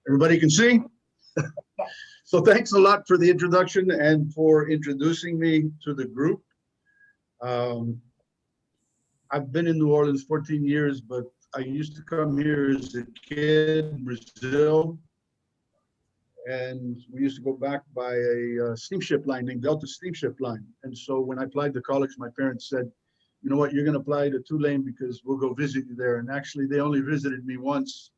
Everybody can see? So thanks a lot for the introduction and for introducing me to the group. I've been in New Orleans 14 years, but I used to come here as a kid in Brazil. And we used to go back by a steamship line named Delta Steamship Line. And so when I applied to college, my parents said, you know what, you're going to apply to Tulane because we'll go visit you there. And actually, they only visited me once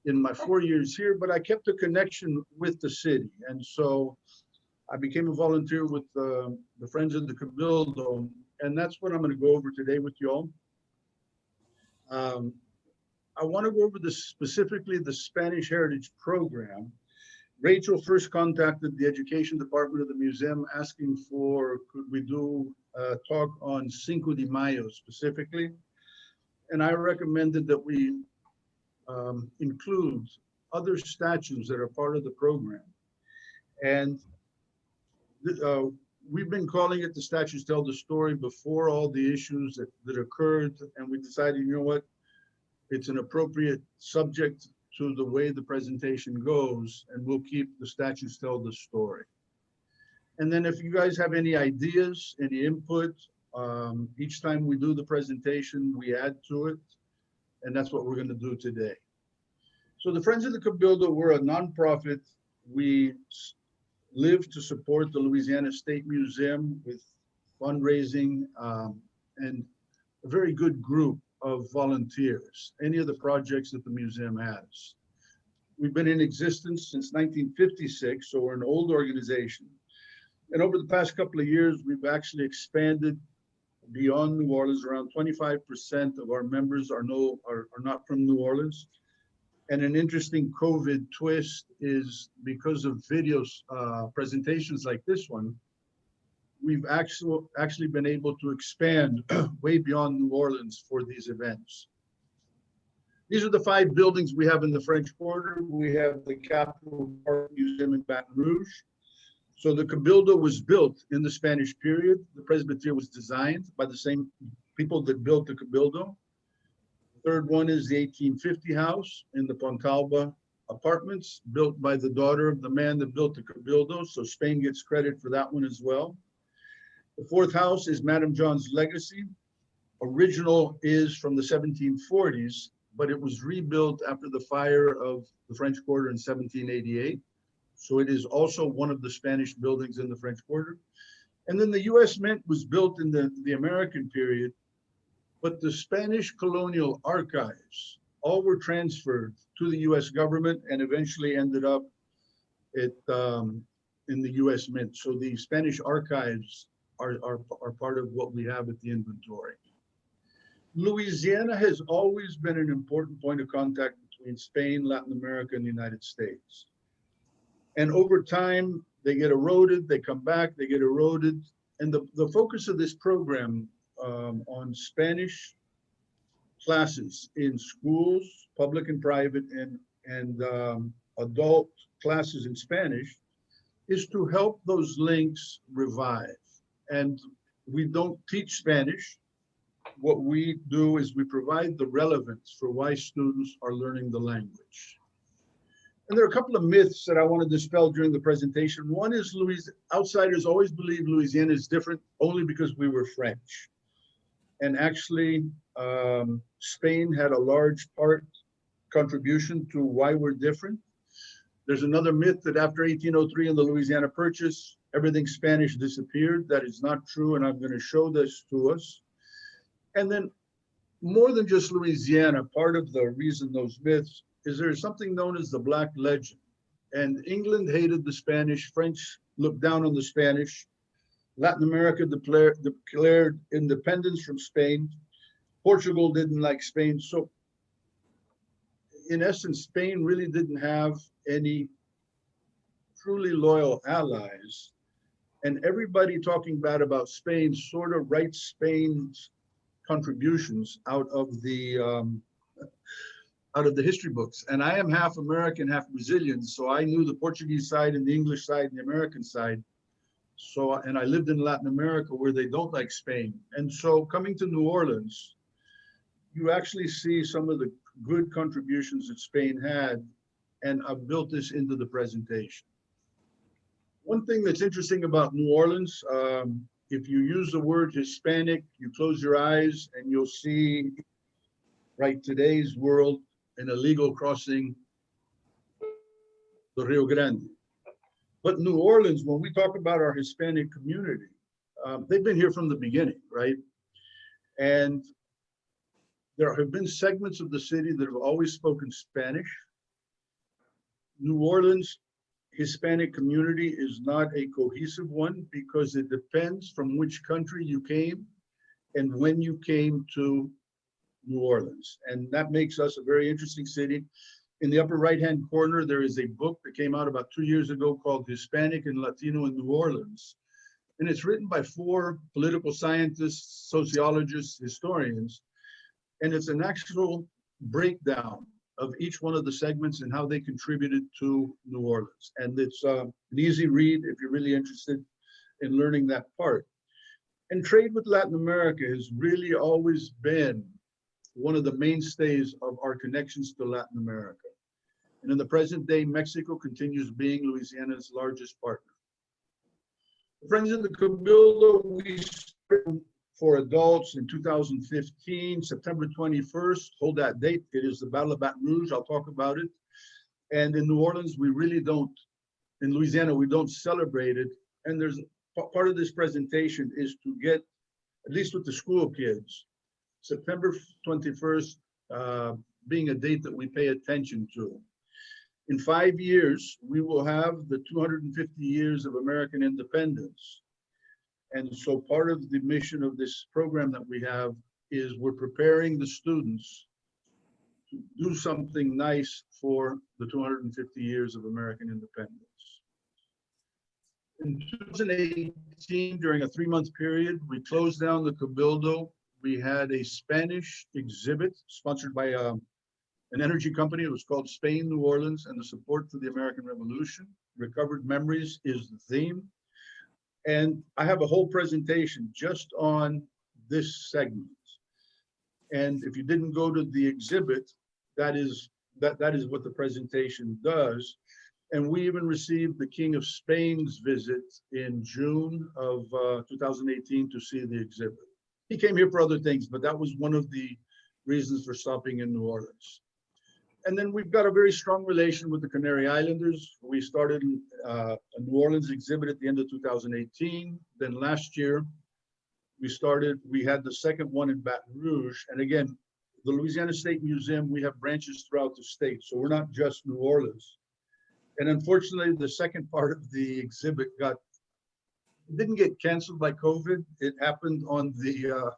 in my 4 years here, but I kept a connection with the city. And so I became a volunteer with the Friends of the Cabildo. And that's what I'm going to go over today with you all. I want to go over specifically the Spanish Heritage Program. Rachel first contacted the Education Department of the museum asking for, could we do a talk on Cinco de Mayo specifically? And I recommended that we include other statues that are part of the program. And we've been calling it the Statues Tell the Story before all the issues that occurred. And we decided, you know what, it's an appropriate subject to the way the presentation goes, and we'll keep the Statues Tell the Story. And then if you guys have any ideas, any input, each time we do the presentation, we add to it. And that's what we're going to do today. So the Friends of the Cabildo, we're a nonprofit. We live to support the Louisiana State Museum with fundraising and a very good group of volunteers, any of the projects that the museum has. We've been in existence since 1956, so we're an old organization. And over the past couple of years, we've actually expanded beyond New Orleans. Around 25% of our members are not from New Orleans. And an interesting COVID twist is because of videos, presentations like this one, we've actually been able to expand way beyond New Orleans for these events. These are the 5 buildings we have in the French Quarter. We have the Capitol Park Museum in Baton Rouge. So the Cabildo was built in the Spanish period. The Presbytery was designed by the same people that built the Cabildo. The third one is the 1850 house in the Pontalba Apartments, built by the daughter of the man that built the Cabildo. So Spain gets credit for that one as well. The fourth house is Madame John's Legacy. Original is from the 1740s, but it was rebuilt after the fire of the French Quarter in 1788. So it is also one of the Spanish buildings in the French Quarter. And then the US Mint was built in the American period, but the Spanish colonial archives all were transferred to the US government and eventually ended up in the US Mint. So the Spanish archives are part of what we have at the inventory. Louisiana has always been an important point of contact between Spain, Latin America, and the United States. And over time, they get eroded, they come back, they get eroded. And the focus of this program on Spanish classes in schools, public and private, and adult classes in Spanish is to help those links revive. And we don't teach Spanish. What we do is we provide the relevance for why students are learning the language. And there are a couple of myths that I want to dispel during the presentation. One is outsiders always believe Louisiana is different only because we were French. And actually, Spain had a large contribution to why we're different. There's another myth that after 1803 and the Louisiana Purchase, everything Spanish disappeared. That is not true, and I'm going to show this to us. And then more than just Louisiana, part of the reason those myths is there's something known as the Black Legend. And England hated the Spanish, French looked down on the Spanish, Latin America declared independence from Spain, Portugal didn't like Spain. So in essence, Spain really didn't have any truly loyal allies. And everybody talking bad about Spain sort of writes Spain's contributions out of the history books. And I am half American, half Brazilian, so I knew the Portuguese side and the English side and the American side. So, and I lived in Latin America where they don't like Spain. And so coming to New Orleans, you actually see some of the good contributions that Spain had and I've built this into the presentation. One thing that's interesting about New Orleans, if you use the word Hispanic, you close your eyes and you'll see, right, today's world, an illegal crossing the Rio Grande. But New Orleans, when we talk about our Hispanic community, they've been here from the beginning, right? And there have been segments of the city that have always spoken Spanish. New Orleans Hispanic community is not a cohesive one because it depends from which country you came and when you came to New Orleans. And that makes us a very interesting city. In the upper right-hand corner, there is a book that came out about 2 years ago called Hispanic and Latino in New Orleans. And it's written by 4 political scientists, sociologists, historians. And it's an actual breakdown of each one of the segments and how they contributed to New Orleans. And it's an easy read if you're really interested in learning that part. And trade with Latin America has really always been one of the mainstays of our connections to Latin America. And in the present day, Mexico continues being Louisiana's largest partner. Friends of the Cabildo, we started for adults in 2015, September 21st, hold that date. It is the Battle of Baton Rouge, I'll talk about it. And in New Orleans, we really don't, in Louisiana, we don't celebrate it. And there's part of this presentation is to get, at least with the school kids, September 21st being a date that we pay attention to. In 5 years, we will have the 250 years of American independence. And so part of the mission of this program that we have is we're preparing the students to do something nice for the 250 years of American independence. In 2018, during a 3-month period, we closed down the Cabildo. We had a Spanish exhibit sponsored by an energy company. It was called Spain, New Orleans, and the support for the American Revolution. Recovered Memories is the theme. And I have a whole presentation just on this segment. And if you didn't go to the exhibit, that is what the presentation does. And we even received the King of Spain's visit in June of 2018 to see the exhibit. He came here for other things, but that was one of the reasons for stopping in New Orleans. And then we've got a very strong relation with the Canary Islanders. We started a New Orleans exhibit at the end of 2018. Then last year, we had the second one in Baton Rouge. And again, the Louisiana State Museum, we have branches throughout the state. So we're not just New Orleans. And unfortunately, the second part of the exhibit didn't get canceled by COVID. It happened on the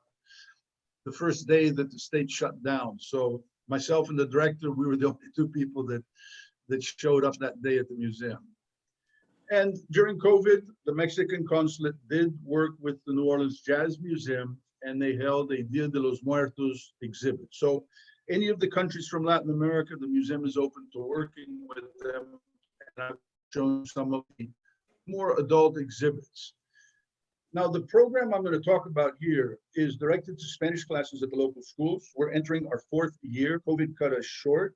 first day that the state shut down. So myself and the director, we were the only 2 people that showed up that day at the museum. And during COVID, the Mexican consulate did work with the New Orleans Jazz Museum, and they held a Dia de los Muertos exhibit. So any of the countries from Latin America, the museum is open to working with them. And I've shown some of the more adult exhibits. Now, the program I'm going to talk about here is directed to Spanish classes at the local schools. We're entering our 4th year. COVID cut us short.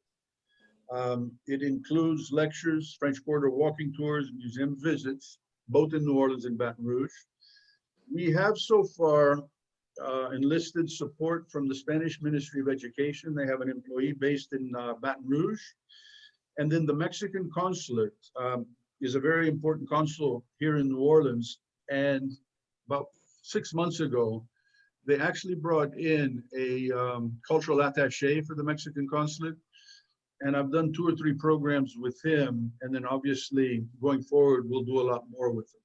It includes lectures, French Quarter walking tours, museum visits, both in New Orleans and Baton Rouge. We have so far enlisted support from the Spanish Ministry of Education. They have an employee based in Baton Rouge. And then the Mexican consulate is a very important consul here in New Orleans. And about 6 months ago, they actually brought in a cultural attaché for the Mexican consulate. And I've done 2 or 3 programs with him. And then obviously going forward, we'll do a lot more with him.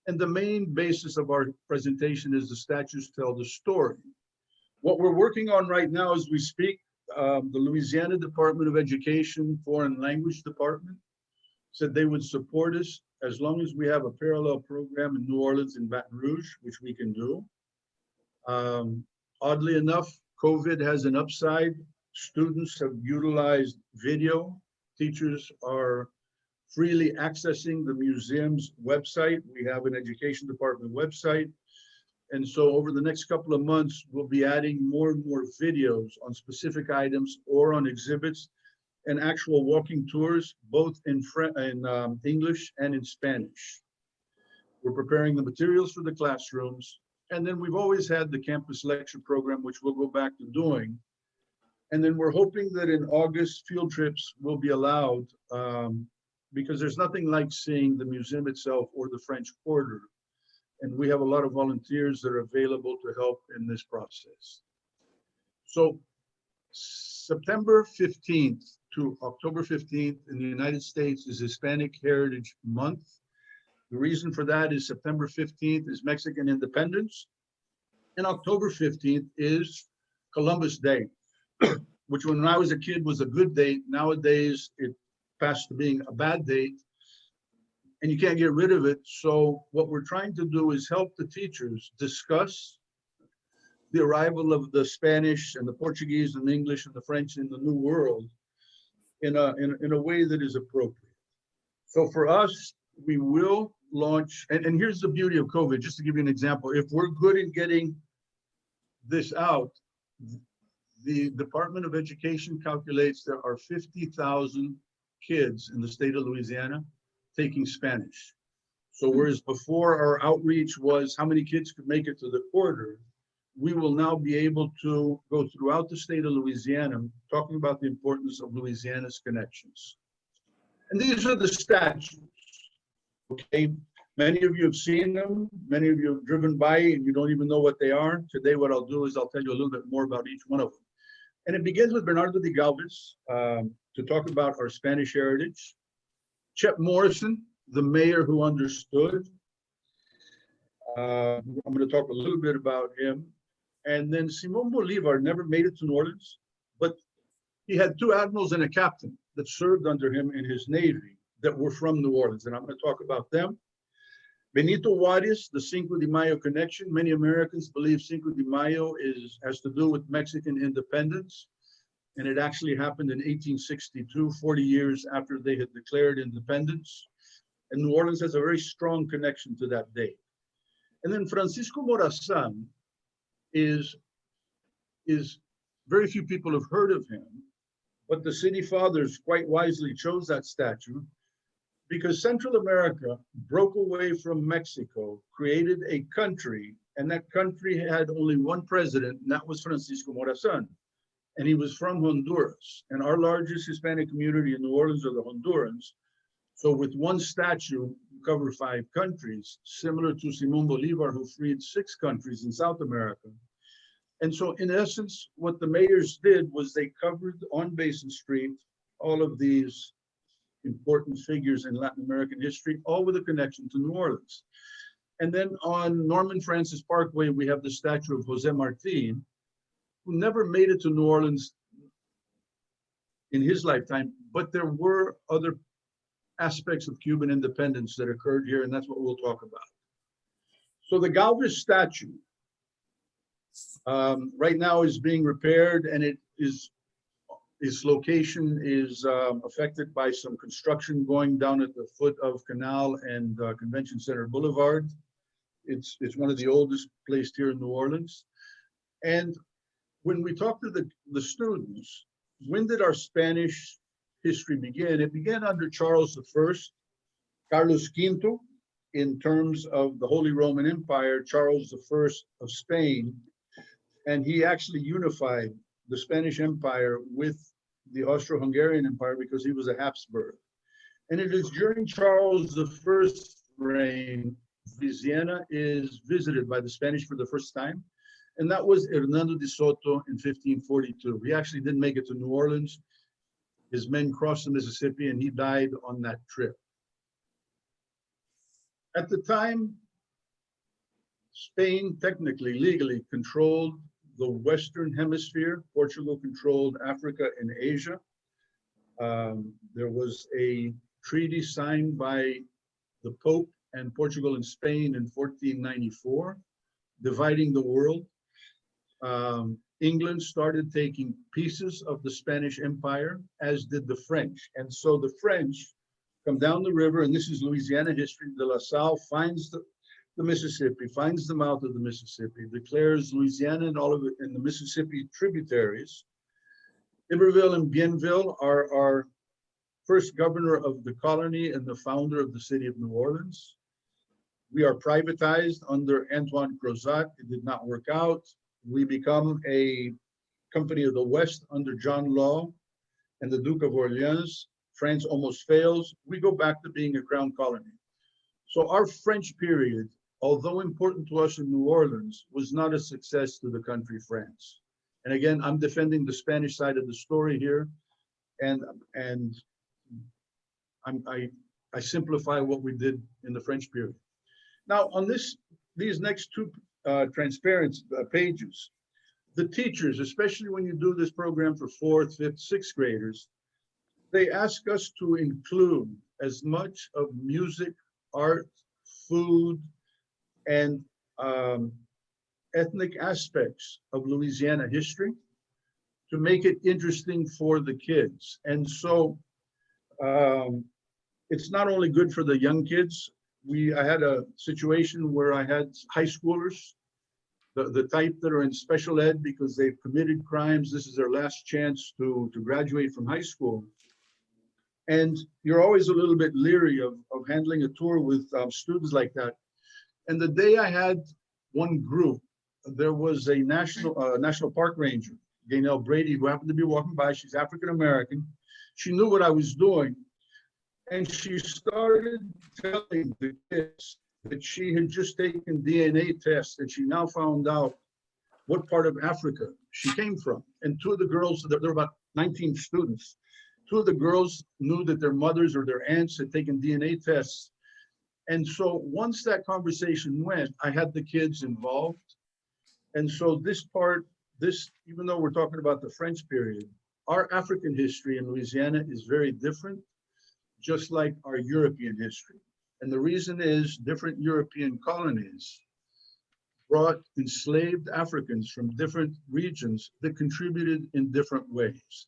And the main basis of our presentation is the statues tell the story. What we're working on right now as we speak, the Louisiana Department of Education Foreign Language Department said they would support us as long as we have a parallel program in New Orleans and Baton Rouge, which we can do. Oddly enough, COVID has an upside. Students have utilized video. Teachers are freely accessing the museum's website. We have an education department website. And so over the next couple of months, we'll be adding more and more videos on specific items or on exhibits. and actual walking tours, both in English and in Spanish. We're preparing the materials for the classrooms. And then we've always had the campus lecture program, which we'll go back to doing. And then we're hoping that in August, field trips will be allowed, because there's nothing like seeing the museum itself or the French Quarter. And we have a lot of volunteers that are available to help in this process. So September 15th to October 15th in the United States is Hispanic Heritage Month. The reason for that is September 15th is Mexican Independence, and October 15th is Columbus Day, which when I was a kid was a good date. Nowadays, it passed to being a bad date, and you can't get rid of it. So what we're trying to do is help the teachers discuss the arrival of the Spanish and the Portuguese and the English and the French in the New World in a way that is appropriate. So for us, we will launch, and here's the beauty of COVID, just to give you an example. If we're good in getting this out, the Department of Education calculates there are 50,000 kids in the state of Louisiana taking Spanish. So whereas before our outreach was how many kids could make it to the quarter, we will now be able to go throughout the state of Louisiana talking about the importance of Louisiana's connections. And these are the statutes, okay? Many of you have seen them, many of you have driven by and you don't even know what they are. Today, what I'll do is I'll tell you a little bit more about each one of them. And it begins with Bernardo de Galvez to talk about our Spanish heritage. Chep Morrison, the mayor who understood. I'm going to talk a little bit about him. And then Simón Bolívar never made it to New Orleans, but he had two admirals and a captain that served under him in his navy that were from New Orleans, and I'm going to talk about them. Benito Juarez, the Cinco de Mayo connection. Many Americans believe Cinco de Mayo has to do with Mexican independence, and it actually happened in 1862, 40 years after they had declared independence. And New Orleans has a very strong connection to that date. And then Francisco Morazan is very few people have heard of him, but the city fathers quite wisely chose that statue because Central America broke away from Mexico, created a country, and that country had only one president, and that was Francisco Morazan. And he was from Honduras. And our largest Hispanic community in New Orleans are the Hondurans. So with one statue, you cover 5 countries, similar to Simón Bolívar, who freed 6 countries in South America. And so in essence, what the mayors did was they covered on Basin Street all of these important figures in Latin American history, all with a connection to New Orleans. And then on Norman Francis Parkway, we have the statue of Jose Marti, who never made it to New Orleans in his lifetime, but there were other aspects of Cuban independence that occurred here, and that's what we'll talk about. So the Galvez statue right now is being repaired, and its location is affected by some construction going down at the foot of Canal and Convention Center Boulevard. It's one of the oldest placed here in New Orleans. And when we talk to the students, when did our Spanish history begin? It began under Charles I, Carlos V, in terms of the Holy Roman Empire, Charles I of Spain, and he actually unified the Spanish Empire with the Austro-Hungarian Empire because he was a Habsburg. And it is during Charles I's reign, Louisiana is visited by the Spanish for the first time, and that was Hernando de Soto in 1542. He actually didn't make it to New Orleans. His men crossed the Mississippi and he died on that trip. At the time, Spain technically, legally controlled the Western Hemisphere. Portugal controlled Africa and Asia. There was a treaty signed by the Pope and Portugal and Spain in 1494, dividing the world. England started taking pieces of the Spanish Empire, as did the French. And so the French come down the river, and this is Louisiana history. De La Salle finds the Mississippi, finds the mouth of the Mississippi, declares Louisiana and all of it in the Mississippi tributaries. Iberville and Bienville are our first governor of the colony and the founder of the city of New Orleans. We are privatized under Antoine Crozat. It did not work out. We become a company of the West under John Law and the Duke of Orleans. France almost fails. We go back to being a crown colony. So our French period, although important to us in New Orleans, was not a success to the country France. And again, I'm defending the Spanish side of the story here, and I simplify what we did in the French period. Now, on these next two transparent pages, the teachers, especially when you do this program for 4th, 5th, 6th graders, they ask us to include as much of music, art, food, and ethnic aspects of Louisiana history to make it interesting for the kids. And so it's not only good for the young kids. I had a situation where I had high schoolers, the type that are in special ed because they've committed crimes. This is their last chance to graduate from high school. And you're always a little bit leery of handling a tour with students like that. And the day I had one group, there was a national park ranger, Gaynell Brady, who happened to be walking by. She's African-American. She knew what I was doing. And she started telling the kids that she had just taken DNA tests and she now found out what part of Africa she came from. And two of the girls, there were about 19 students, two of the girls knew that their mothers or their aunts had taken DNA tests. And so once that conversation went, I had the kids involved. And so even though we're talking about the French period, our African history in Louisiana is very different, just like our European history. And the reason is different European colonies brought enslaved Africans from different regions that contributed in different ways.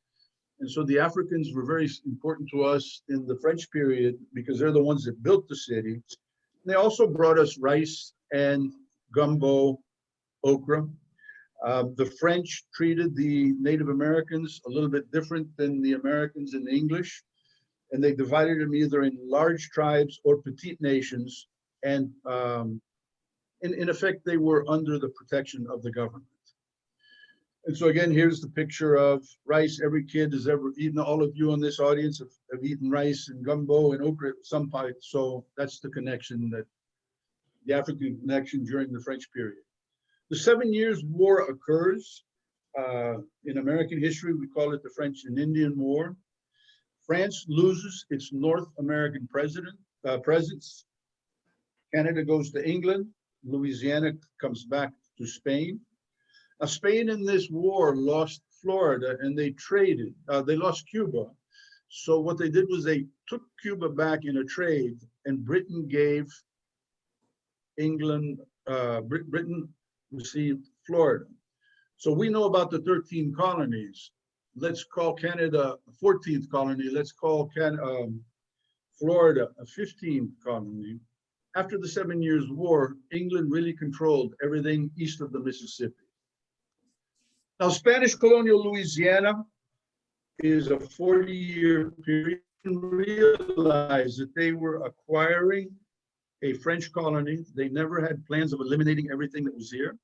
And so the Africans were very important to us in the French period because they're the ones that built the city. They also brought us rice and gumbo, okra. The French treated the Native Americans a little bit different than the Americans and the English. And they divided them either in large tribes or petite nations. And in effect, they were under the protection of the government. And so again, here's the picture of rice. Every kid has ever eaten, all of you in this audience have eaten rice and gumbo and okra at some point. So that's the connection, the African connection during the French period. The 7 Years' War occurs. In American history, we call it the French and Indian War. France loses its North American presence. Canada goes to England. Louisiana comes back to Spain. Now, Spain in this war lost Florida and they traded. They lost Cuba. So what they did was they took Cuba back in a trade, and Britain gave England, Britain received Florida. So we know about the 13 colonies. Let's call Canada a 14th colony. Let's call Florida a 15th colony. After the 7 Years' War, England really controlled everything east of the Mississippi. Now, Spanish colonial Louisiana is a 40-year period, and realized that they were acquiring a French colony. They never had plans of eliminating everything that was here.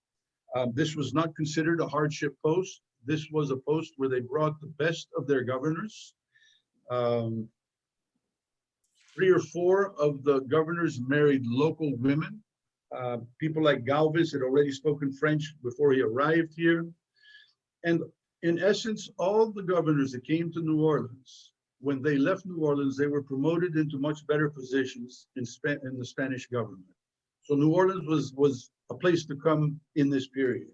This was not considered a hardship post. This was a post where they brought the best of their governors. 3 or 4 of the governors married local women. People like Galvez had already spoken French before he arrived here. And in essence, all the governors that came to New Orleans, when they left New Orleans, they were promoted into much better positions in the Spanish government. So New Orleans was a place to come in this period.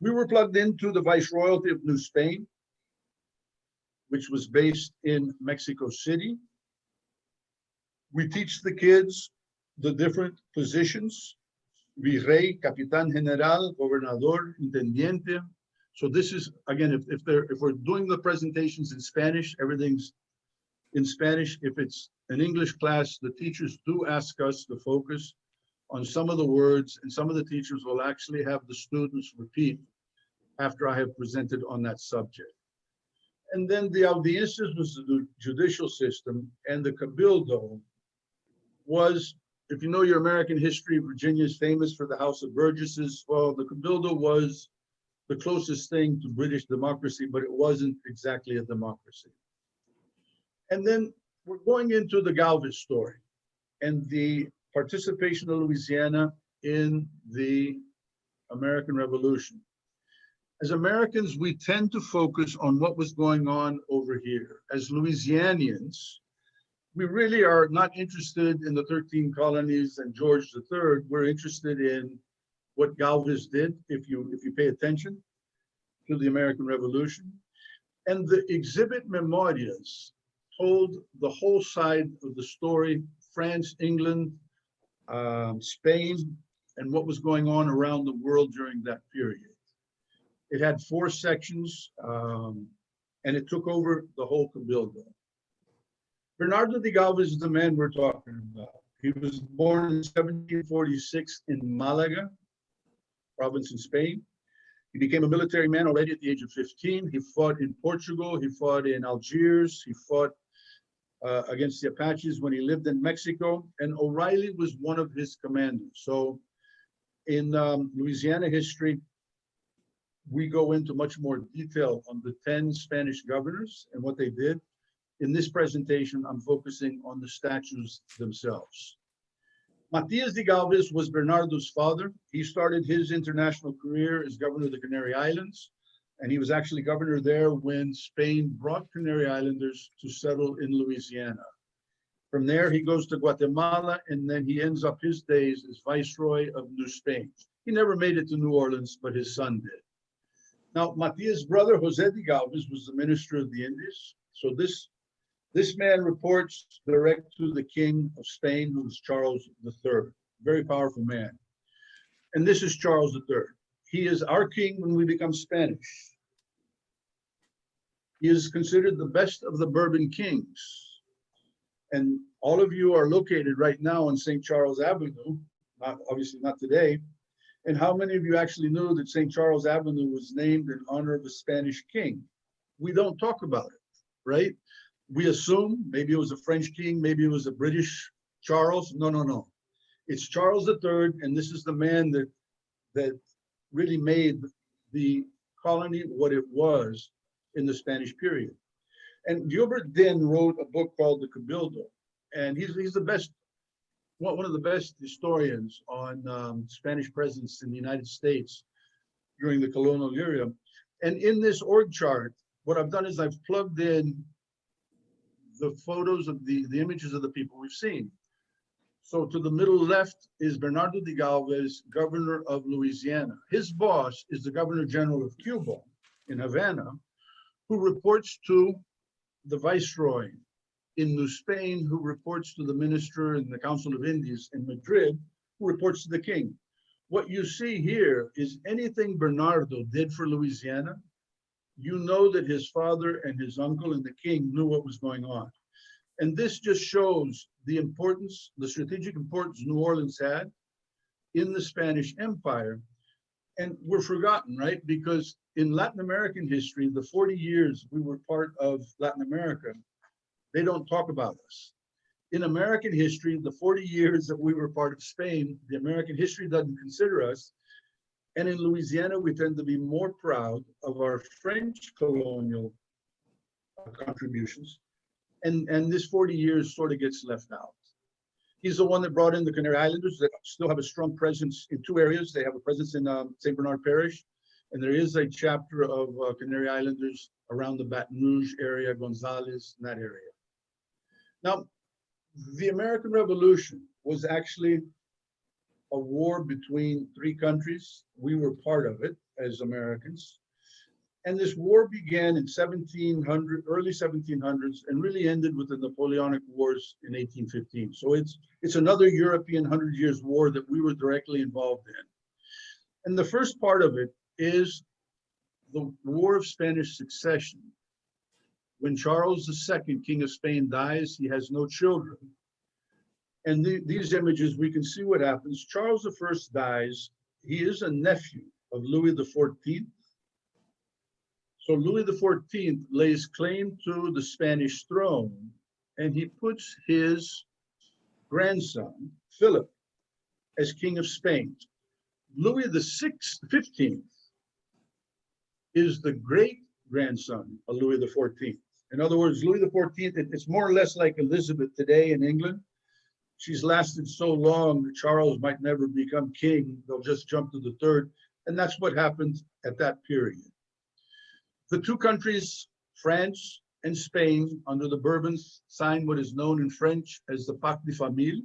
We were plugged into the Viceroyalty of New Spain, which was based in Mexico City. We teach the kids the different positions: Virrey, Capitan General, Gobernador, Intendiente. So this is, again, if we're doing the presentations in Spanish, everything's in Spanish. If it's an English class, the teachers do ask us to focus on some of the words, and some of the teachers will actually have the students repeat after I have presented on that subject. And then the audiencias was the judicial system, and the Cabildo was, if you know your American history, Virginia is famous for the House of Burgesses. Well, the Cabildo was the closest thing to British democracy, but it wasn't exactly a democracy. And then we're going into the Galvez story and the participation of Louisiana in the American Revolution. As Americans, we tend to focus on what was going on over here. As Louisianians, we really are not interested in the 13 colonies and George III. We're interested in what Galvez did, if you pay attention to the American Revolution. And the exhibit memorias told the whole side of the story, France, England, Spain, and what was going on around the world during that period. It had 4 sections, and it took over the whole Cabildo. Bernardo de Galvez is the man we're talking about. He was born in 1746 in Malaga, province in Spain. He became a military man already at the age of 15. He fought in Portugal. He fought in Algiers. He fought against the Apaches when he lived in Mexico. And O'Reilly was one of his commanders. So in Louisiana history, we go into much more detail on the 10 Spanish governors and what they did. In this presentation, I'm focusing on the statues themselves. Matias de Galvez was Bernardo's father. He started his international career as governor of the Canary Islands, and he was actually governor there when Spain brought Canary Islanders to settle in Louisiana. From there, he goes to Guatemala, and then he ends up his days as Viceroy of New Spain. He never made it to New Orleans, but his son did. Now, Matias' brother, Jose de Galvez, was the minister of the Indies. So this man reports direct to the King of Spain, who was Charles III, very powerful man. And this is Charles III. He is our king when we become Spanish. He is considered the best of the Bourbon kings. And all of you are located right now on St. Charles Avenue, obviously not today. And how many of you actually knew that St. Charles Avenue was named in honor of a Spanish king? We don't talk about it, right? We assume maybe it was a French king, maybe it was a British Charles. No. It's Charles III, and this is the man that really made the colony what it was in the Spanish period. And Gilbert Din wrote a book called The Cabildo, and he's the best, one of the best historians on Spanish presence in the United States during the colonial era. And in this org chart, what I've done is I've plugged in the photos of the images of the people we've seen. So to the middle left is Bernardo de Galvez, governor of Louisiana. His boss is the governor general of Cuba in Havana, who reports to the viceroy in New Spain, who reports to the minister in the Council of Indies in Madrid, who reports to the king. What you see here is anything Bernardo did for Louisiana, you know that his father and his uncle and the king knew what was going on. And this just shows the importance, the strategic importance New Orleans had in the Spanish Empire. And we're forgotten, right? Because in Latin American history, the 40 years we were part of Latin America, they don't talk about us. In American history, the 40 years that we were part of Spain, the American history doesn't consider us. And in Louisiana, we tend to be more proud of our French colonial contributions. And this 40 years sort of gets left out. He's the one that brought in the Canary Islanders that still have a strong presence in 2 areas. They have a presence in St. Bernard Parish, and there is a chapter of Canary Islanders around the Baton Rouge area, Gonzales, in that area. Now, the American Revolution was actually a war between 3 countries. We were part of it as Americans. And this war began in early 1700s, and really ended with the Napoleonic Wars in 1815. So it's another European 100 Years' War that we were directly involved in. And the first part of it is the War of Spanish Succession. When Charles II, King of Spain, dies, he has no children. And these images, we can see what happens. Charles I dies. He is a nephew of Louis XIV. So Louis XIV lays claim to the Spanish throne, and he puts his grandson, Philip, as King of Spain. Louis XV is the great-grandson of Louis XIV. In other words, Louis XIV, it's more or less like Elizabeth today in England. She's lasted so long that Charles might never become king. They'll just jump to the third. And that's what happened at that period. The two countries, France and Spain, under the Bourbons, signed what is known in French as the Pacte de Famille.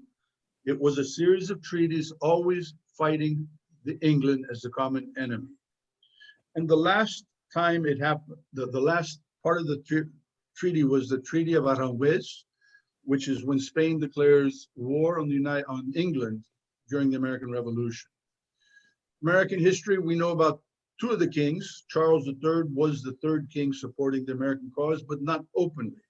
It was a series of treaties always fighting the England as the common enemy. And the last time it happened, the last part of the treaty was the Treaty of Aranjuez, which is when Spain declares war on England during the American Revolution. American history, we know about two of the kings. Charles III was the third king supporting the American cause, but not openly.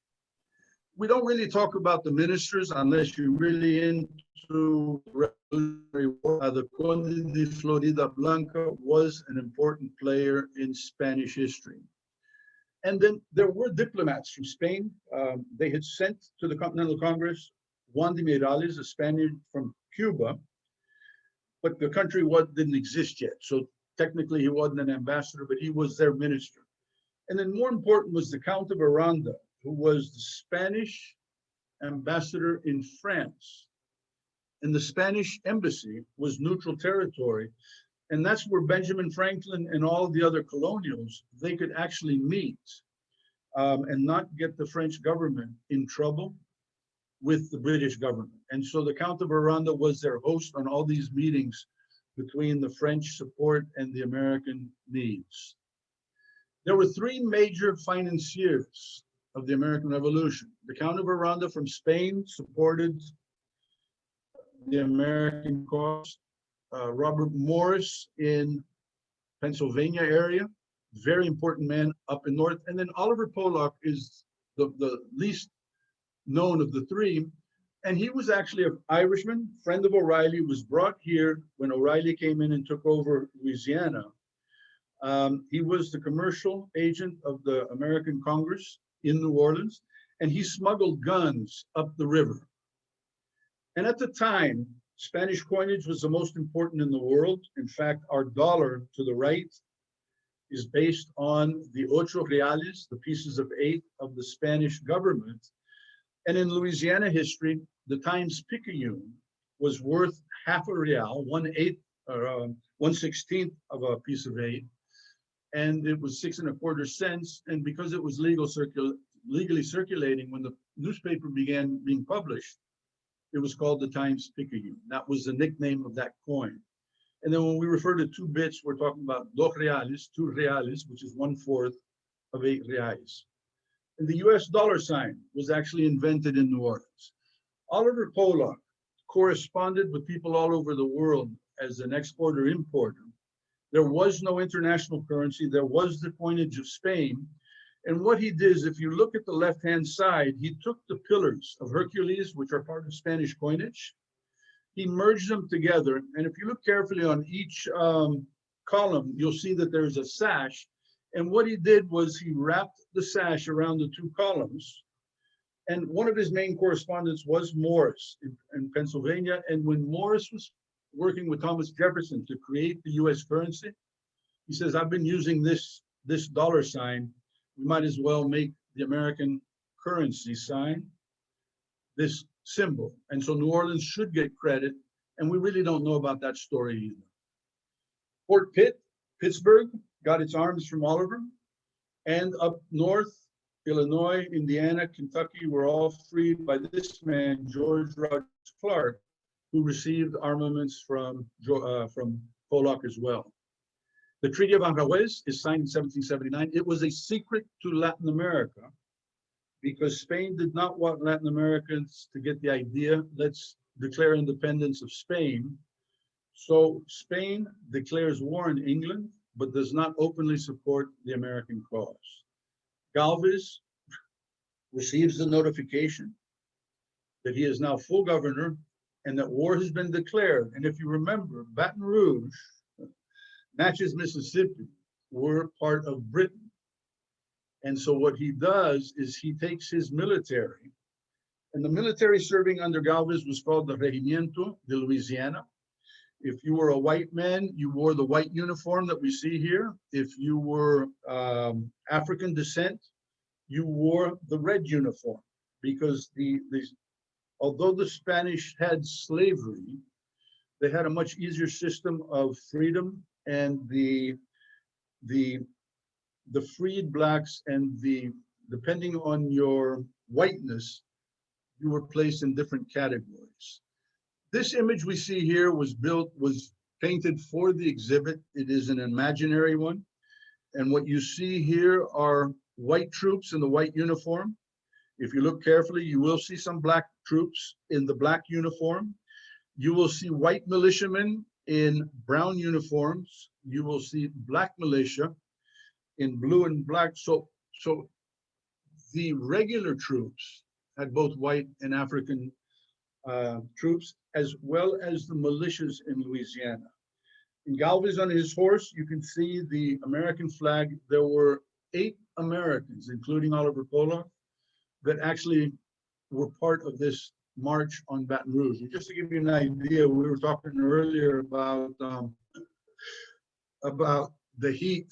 We don't really talk about the ministers unless you're really into Revolutionary War. The Conde de Florida Blanca was an important player in Spanish history. And then there were diplomats from Spain. They had sent to the Continental Congress Juan de Miralles, a Spaniard from Cuba, but the country didn't exist yet. So technically he wasn't an ambassador, but he was their minister. And then more important was the Count of Aranda, who was the Spanish ambassador in France. And the Spanish embassy was neutral territory. And that's where Benjamin Franklin and all the other colonials, they could actually meet and not get the French government in trouble with the British government. And so the Count of Aranda was their host on all these meetings between the French support and the American needs. There were three major financiers of the American Revolution. The Count of Aranda from Spain supported the American cause. Robert Morris in Pennsylvania area, very important man up in north. And then Oliver Pollock is the least known of the three. And he was actually an Irishman, friend of O'Reilly, was brought here when O'Reilly came in and took over Louisiana. He was the commercial agent of the American Congress in New Orleans, and he smuggled guns up the river. And at the time, Spanish coinage was the most important in the world. In fact, our dollar to the right is based on the ocho reales, the pieces of 8 of the Spanish government. And in Louisiana history, the Times Picayune was worth half a real, 1/8 or 1/16 of a piece of 8. And it was 6 1/4 cents. And because it was legally circulating when the newspaper began being published, it was called the Times Picayune. That was the nickname of that coin. And then when we refer to 2 bits, we're talking about 2 reales, which is 1/4 of 8 reais. And the US dollar sign was actually invented in New Orleans. Oliver Pollock corresponded with people all over the world as an exporter-importer. There was no international currency. There was the coinage of Spain. And what he did is, if you look at the left-hand side, he took the pillars of Hercules, which are part of Spanish coinage. He merged them together. And if you look carefully on each column, you'll see that there's a sash. And what he did was he wrapped the sash around the 2 columns. And one of his main correspondents was Morris in Pennsylvania. And when Morris was working with Thomas Jefferson to create the US currency, he says, I've been using this dollar sign. We might as well make the American currency sign this symbol. And so New Orleans should get credit. And we really don't know about that story either. Fort Pitt, Pittsburgh, got its arms from Oliver. And up north, Illinois, Indiana, Kentucky were all freed by this man, George Rogers Clark, who received armaments from Pollock as well. The Treaty of Aranjuez is signed in 1779. It was a secret to Latin America because Spain did not want Latin Americans to get the idea, let's declare independence of Spain. So Spain declares war on England, but does not openly support the American cause. Galvez receives the notification that he is now full governor and that war has been declared. And if you remember, Baton Rouge, Natchez, Mississippi, were part of Britain. And so what he does is he takes his military, and the military serving under Galvez was called the Regimiento de Louisiana. If you were a white man, you wore the white uniform that we see here. If you were African descent, you wore the red uniform, because although the Spanish had slavery, they had a much easier system of freedom, and the freed blacks and depending on your whiteness, you were placed in different categories. This image we see here was painted for the exhibit. It is an imaginary one. And what you see here are white troops in the white uniform. If you look carefully, you will see some black troops in the black uniform. You will see white militiamen in brown uniforms. You will see black militia in blue and black. So the regular troops had both white and African troops, as well as the militias in Louisiana. In Galvez on his horse, you can see the American flag. There were 8 Americans, including Oliver Cola, that actually were part of this march on Baton Rouge. And just to give you an idea, we were talking earlier about the heat.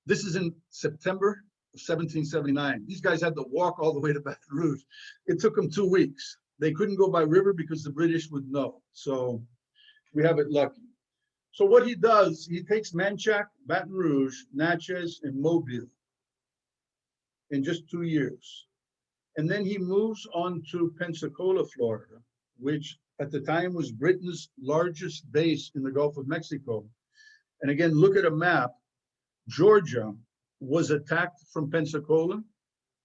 This is in September of 1779. These guys had to walk all the way to Baton Rouge. It took them 2 weeks. They couldn't go by river because the British would know. So we have it lucky. So what he does, he takes Manchac, Baton Rouge, Natchez, and Mobile in just 2 years. And then he moves on to Pensacola, Florida, which at the time was Britain's largest base in the Gulf of Mexico. And again, look at a map. Georgia was attacked from Pensacola.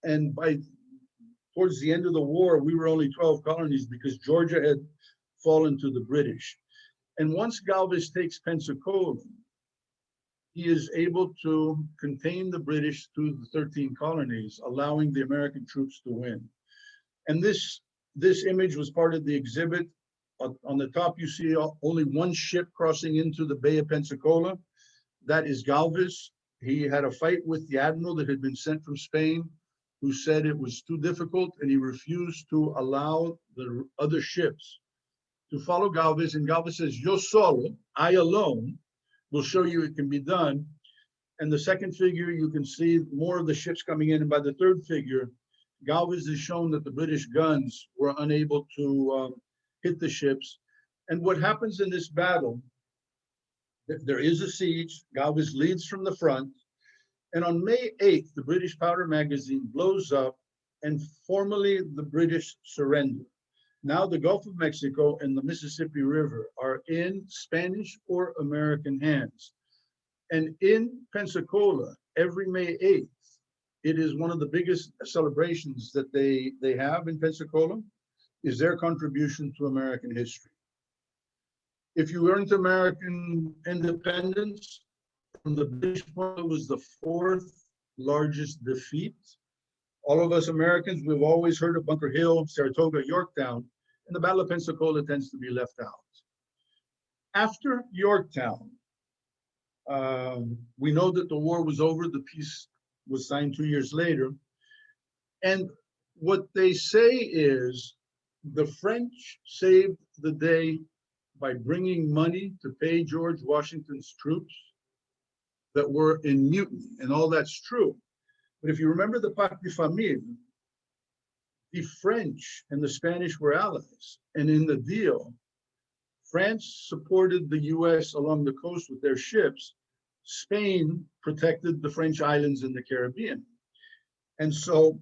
And towards the end of the war, we were only 12 colonies because Georgia had fallen to the British. And once Galvez takes Pensacola, he is able to contain the British through the 13 colonies, allowing the American troops to win. And this image was part of the exhibit. On the top, you see only one ship crossing into the Bay of Pensacola. That is Galvez. He had a fight with the admiral that had been sent from Spain, who said it was too difficult, and he refused to allow the other ships to follow Galvez. And Galvez says, "Yo solo, I alone, will show you it can be done." And the second figure, you can see more of the ships coming in. And by the third figure, Galvez has shown that the British guns were unable to hit the ships. And what happens in this battle, there is a siege. Galvez leads from the front. And on May 8th, the British powder magazine blows up, and formally the British surrender. Now the Gulf of Mexico and the Mississippi River are in Spanish or American hands. And in Pensacola, every May 8th, it is one of the biggest celebrations that they have in Pensacola, is their contribution to American history. If you earned American independence, from the British point, it was the 4th largest defeat. All of us Americans, we've always heard of Bunker Hill, Saratoga, Yorktown, and the Battle of Pensacola tends to be left out. After Yorktown, we know that the war was over. The peace was signed 2 years later. And what they say is the French saved the day by bringing money to pay George Washington's troops that were in mutiny, and all that's true. But if you remember the Pacte de Famille, the French and the Spanish were allies. And in the deal, France supported the US along the coast with their ships. Spain protected the French islands in the Caribbean. And so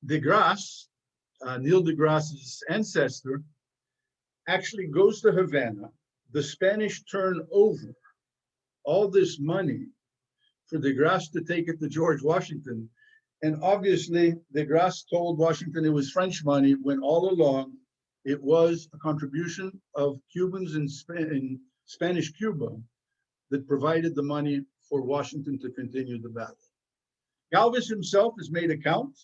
de Grasse, Neil de Grasse's ancestor, actually goes to Havana. The Spanish turn over all this money for de Grasse to take it to George Washington. And obviously, de Grasse told Washington it was French money, when all along it was a contribution of Cubans in Spanish Cuba that provided the money for Washington to continue the battle. Galvez himself has made account.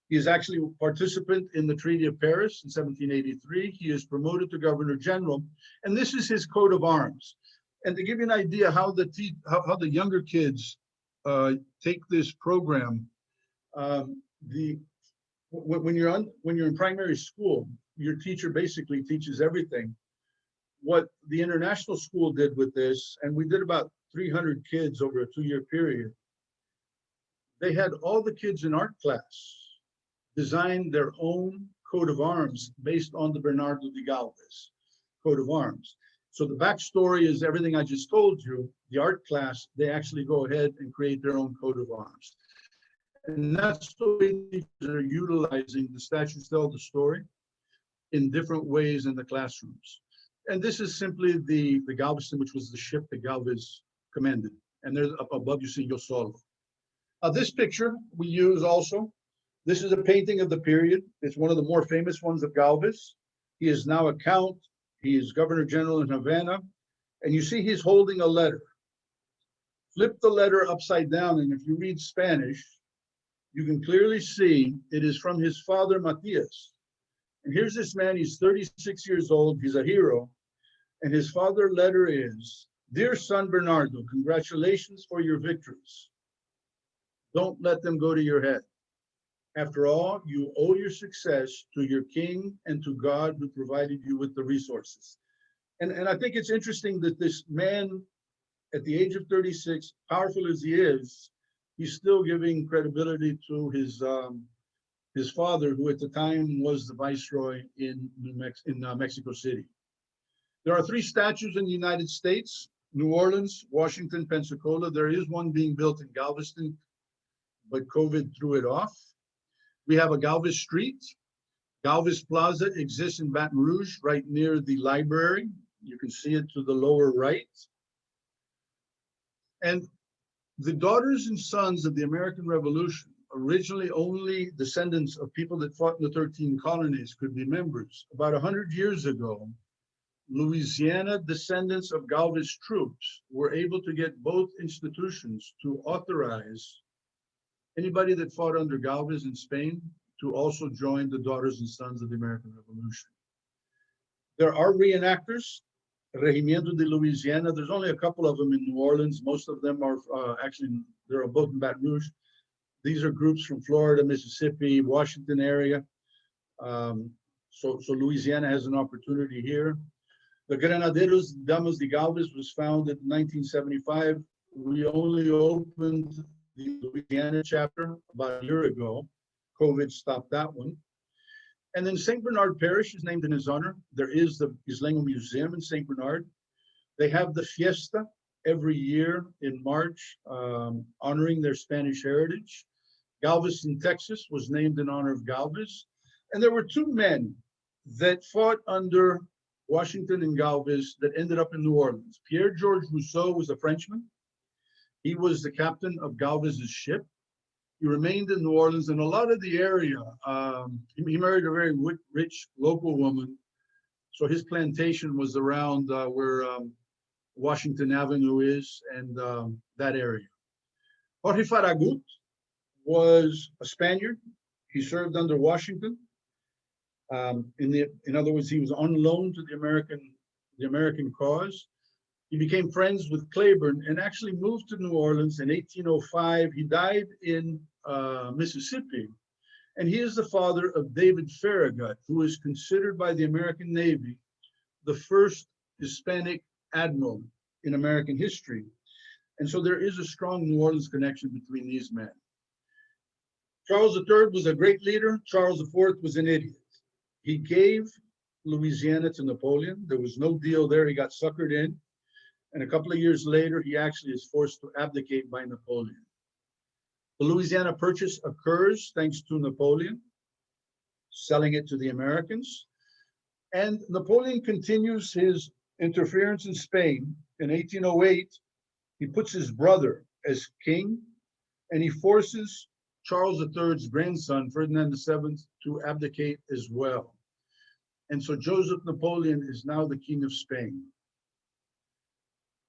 He is actually a participant in the Treaty of Paris in 1783. He is promoted to Governor General, and this is his coat of arms. And to give you an idea how the younger kids take this program. When you're in primary school, your teacher basically teaches everything. What the international school did with this, and we did about 300 kids over a 2-year period, they had all the kids in art class design their own coat of arms based on the Bernardo de Galvez coat of arms. So the backstory is everything I just told you. The art class, they actually go ahead and create their own coat of arms. And that's the way teachers are utilizing the statues tell the story in different ways in the classrooms. And this is simply the Galveston, which was the ship that Galvez commanded. And there's up above you see Yo Solo. This picture we use also. This is a painting of the period. It's one of the more famous ones of Galvez. He is now a count. He is Governor General in Havana. And you see he's holding a letter. Flip the letter upside down, and if you read Spanish, you can clearly see it is from his father, Matias. And here's this man, he's 36 years old, he's a hero. And his father's letter is, "Dear son Bernardo, congratulations for your victories. Don't let them go to your head. After all, you owe your success to your king and to God who provided you with the resources." And I think it's interesting that this man, at the age of 36, powerful as he is, he's still giving credibility to his father, who at the time was the viceroy in Mexico City. There are 3 statues in the United States: New Orleans, Washington, Pensacola. There is one being built in Galveston, but COVID threw it off. We have a Galvez Street. Galvez Plaza exists in Baton Rouge, right near the library. You can see it to the lower right. And the daughters and sons of the American Revolution, originally only descendants of people that fought in the 13 colonies, could be members. About 100 years ago, Louisiana descendants of Galvez troops were able to get both institutions to authorize anybody that fought under Galvez in Spain to also join the daughters and sons of the American Revolution. There are reenactors, Regimiento de Louisiana. There's only a couple of them in New Orleans. Most of them are actually, they're both in Baton Rouge. These are groups from Florida, Mississippi, Washington area. So Louisiana has an opportunity here. The Granaderos Damas de Galvez was founded in 1975. We only opened the Louisiana chapter about a year ago. COVID stopped that one. And then St. Bernard Parish is named in his honor. There is the Isleño Museum in St. Bernard. They have the fiesta every year in March, honoring their Spanish heritage. Galveston, Texas was named in honor of Galvez. And there were 2 men that fought under Washington and Galvez that ended up in New Orleans. Pierre George Rousseau was a Frenchman. He was the captain of Galvez's ship. He remained in New Orleans, and a lot of the area, he married a very rich local woman. So his plantation was around where Washington Avenue is, and that area. Jorge Farragut was a Spaniard. He served under Washington. In other words, he was on loan to the American cause. He became friends with Claiborne and actually moved to New Orleans in 1805. He died in Mississippi. And he is the father of David Farragut, who is considered by the American Navy the first Hispanic admiral in American history. And so there is a strong New Orleans connection between these men. Charles III was a great leader. Charles IV was an idiot. He gave Louisiana to Napoleon. There was no deal there. He got suckered in. And a couple of years later, he actually is forced to abdicate by Napoleon. The Louisiana Purchase occurs thanks to Napoleon selling it to the Americans. And Napoleon continues his interference in Spain. In 1808, he puts his brother as king, and he forces Charles III's grandson, Ferdinand VII, to abdicate as well. And so Joseph Napoleon is now the king of Spain.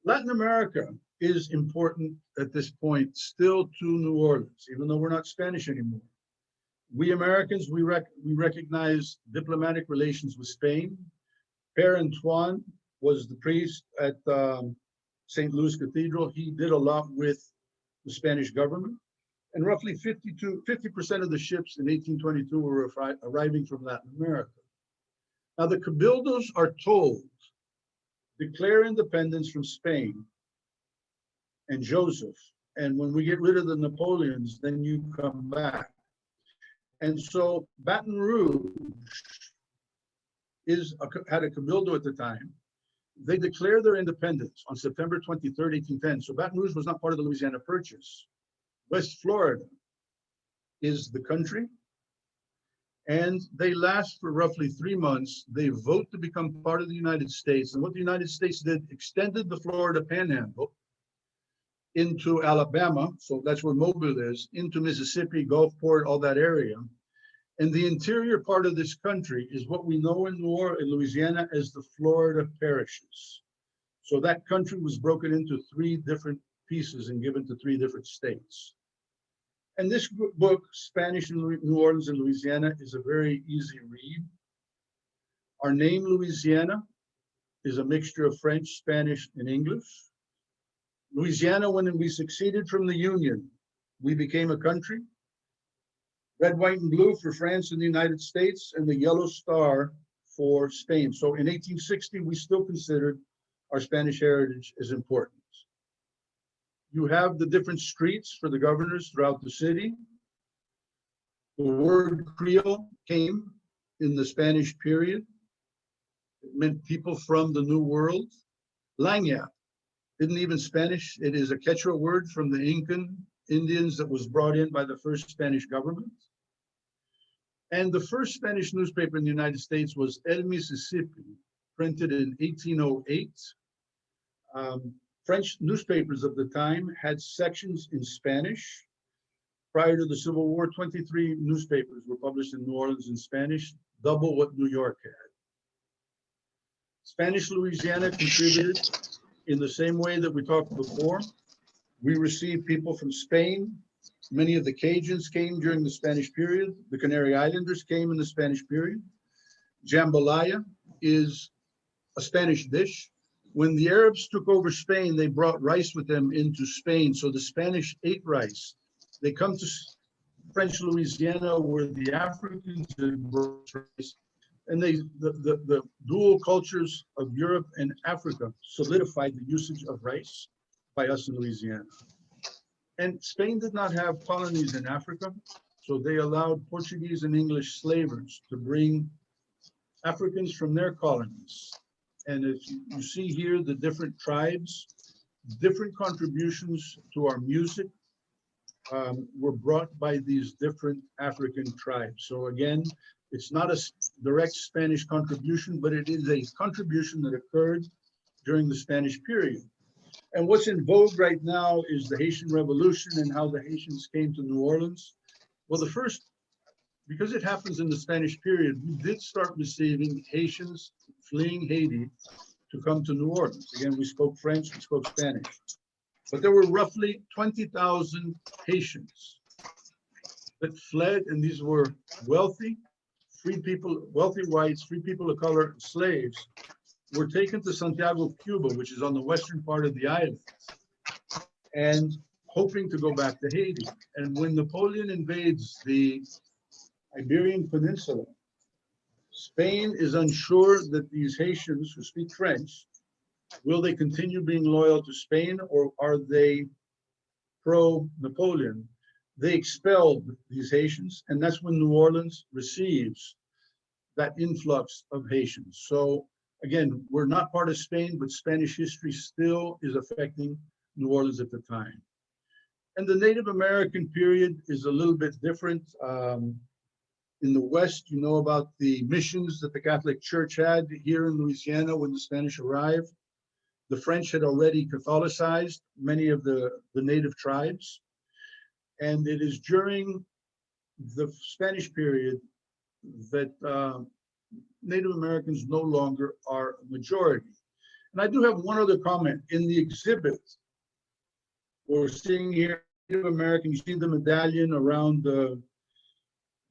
Latin America is important at this point still to New Orleans, even though we're not Spanish anymore. We Americans, we recognize diplomatic relations with Spain. Père Antoine was the priest at St. Louis Cathedral. He did a lot with the Spanish government, and roughly 50% of the ships in 1822 were arriving from Latin America. Now the Cabildos are told, declare independence from Spain and Joseph, and when we get rid of the Napoleons, then you come back. And so Baton Rouge had a Cabildo at the time. They declared their independence on September 23rd, 1810. So Baton Rouge was not part of the Louisiana Purchase. West Florida is the country, and they last for roughly 3 months. They vote to become part of the United States. And what the United States did, extended the Florida Panhandle into Alabama, so that's where Mobile is, into Mississippi, Gulfport, all that area. And the interior part of this country is what we know in Louisiana as the Florida parishes. So that country was broken into 3 different pieces and given to 3 different states. And this book, Spanish in New Orleans and Louisiana, is a very easy read. Our name, Louisiana, is a mixture of French, Spanish, and English. Louisiana, when we succeeded from the Union, we became a country. Red, white, and blue for France and the United States, and the yellow star for Spain. So in 1860, we still considered our Spanish heritage as important. You have the different streets for the governors throughout the city. The word Creole came in the Spanish period. It meant people from the New World. Lagna isn't even Spanish. It is a Quechua word from the Incan Indians that was brought in by the first Spanish government. And the first Spanish newspaper in the United States was El Mississippi, printed in 1808. French newspapers of the time had sections in Spanish. Prior to the Civil War, 23 newspapers were published in New Orleans in Spanish, double what New York had. Spanish Louisiana contributed in the same way that we talked before. We received people from Spain. Many of the Cajuns came during the Spanish period. The Canary Islanders came in the Spanish period. Jambalaya is a Spanish dish. When the Arabs took over Spain, they brought rice with them into Spain. So the Spanish ate rice. They come to French Louisiana where the Africans had brought rice. And the dual cultures of Europe and Africa solidified the usage of rice by us in Louisiana. And Spain did not have colonies in Africa, so they allowed Portuguese and English slavers to bring Africans from their colonies. And as you see here, the different tribes, different contributions to our music were brought by these different African tribes. So again, it's not a direct Spanish contribution, but it is a contribution that occurred during the Spanish period. And what's in vogue right now is the Haitian Revolution and how the Haitians came to New Orleans. Well, the first, because it happens in the Spanish period, we did start receiving Haitians fleeing Haiti to come to New Orleans. Again, we spoke French, we spoke Spanish. But there were roughly 20,000 Haitians that fled, and these were wealthy, free people, wealthy whites, free people of color, slaves, were taken to Santiago, Cuba, which is on the western part of the island, and hoping to go back to Haiti. And when Napoleon invades the Iberian Peninsula, Spain is unsure that these Haitians who speak French, will they continue being loyal to Spain or are they pro-Napoleon? They expelled these Haitians, and that's when New Orleans receives that influx of Haitians. So again, we're not part of Spain, but Spanish history still is affecting New Orleans at the time. And the Native American period is a little bit different. In the West, you know about the missions that the Catholic Church had here in Louisiana when the Spanish arrived. The French had already Catholicized many of the native tribes. And it is during the Spanish period that Native Americans no longer are a majority. And I do have one other comment. In the exhibit, we're seeing here Native American, you see the medallion around the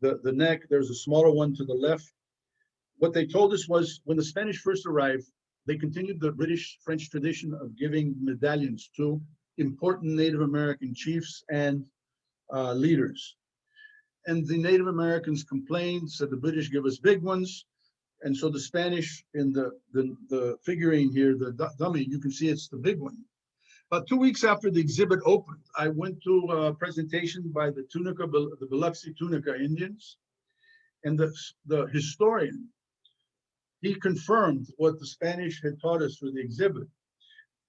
neck. There's a smaller one to the left. What they told us was when the Spanish first arrived, they continued the British-French tradition of giving medallions to important Native American chiefs and leaders. And the Native Americans complained, said the British give us big ones. And so the Spanish in the figurine here, the dummy, you can see it's the big one. About 2 weeks after the exhibit opened, I went to a presentation by the Biloxi Tunica Indians. And the historian, he confirmed what the Spanish had taught us for the exhibit.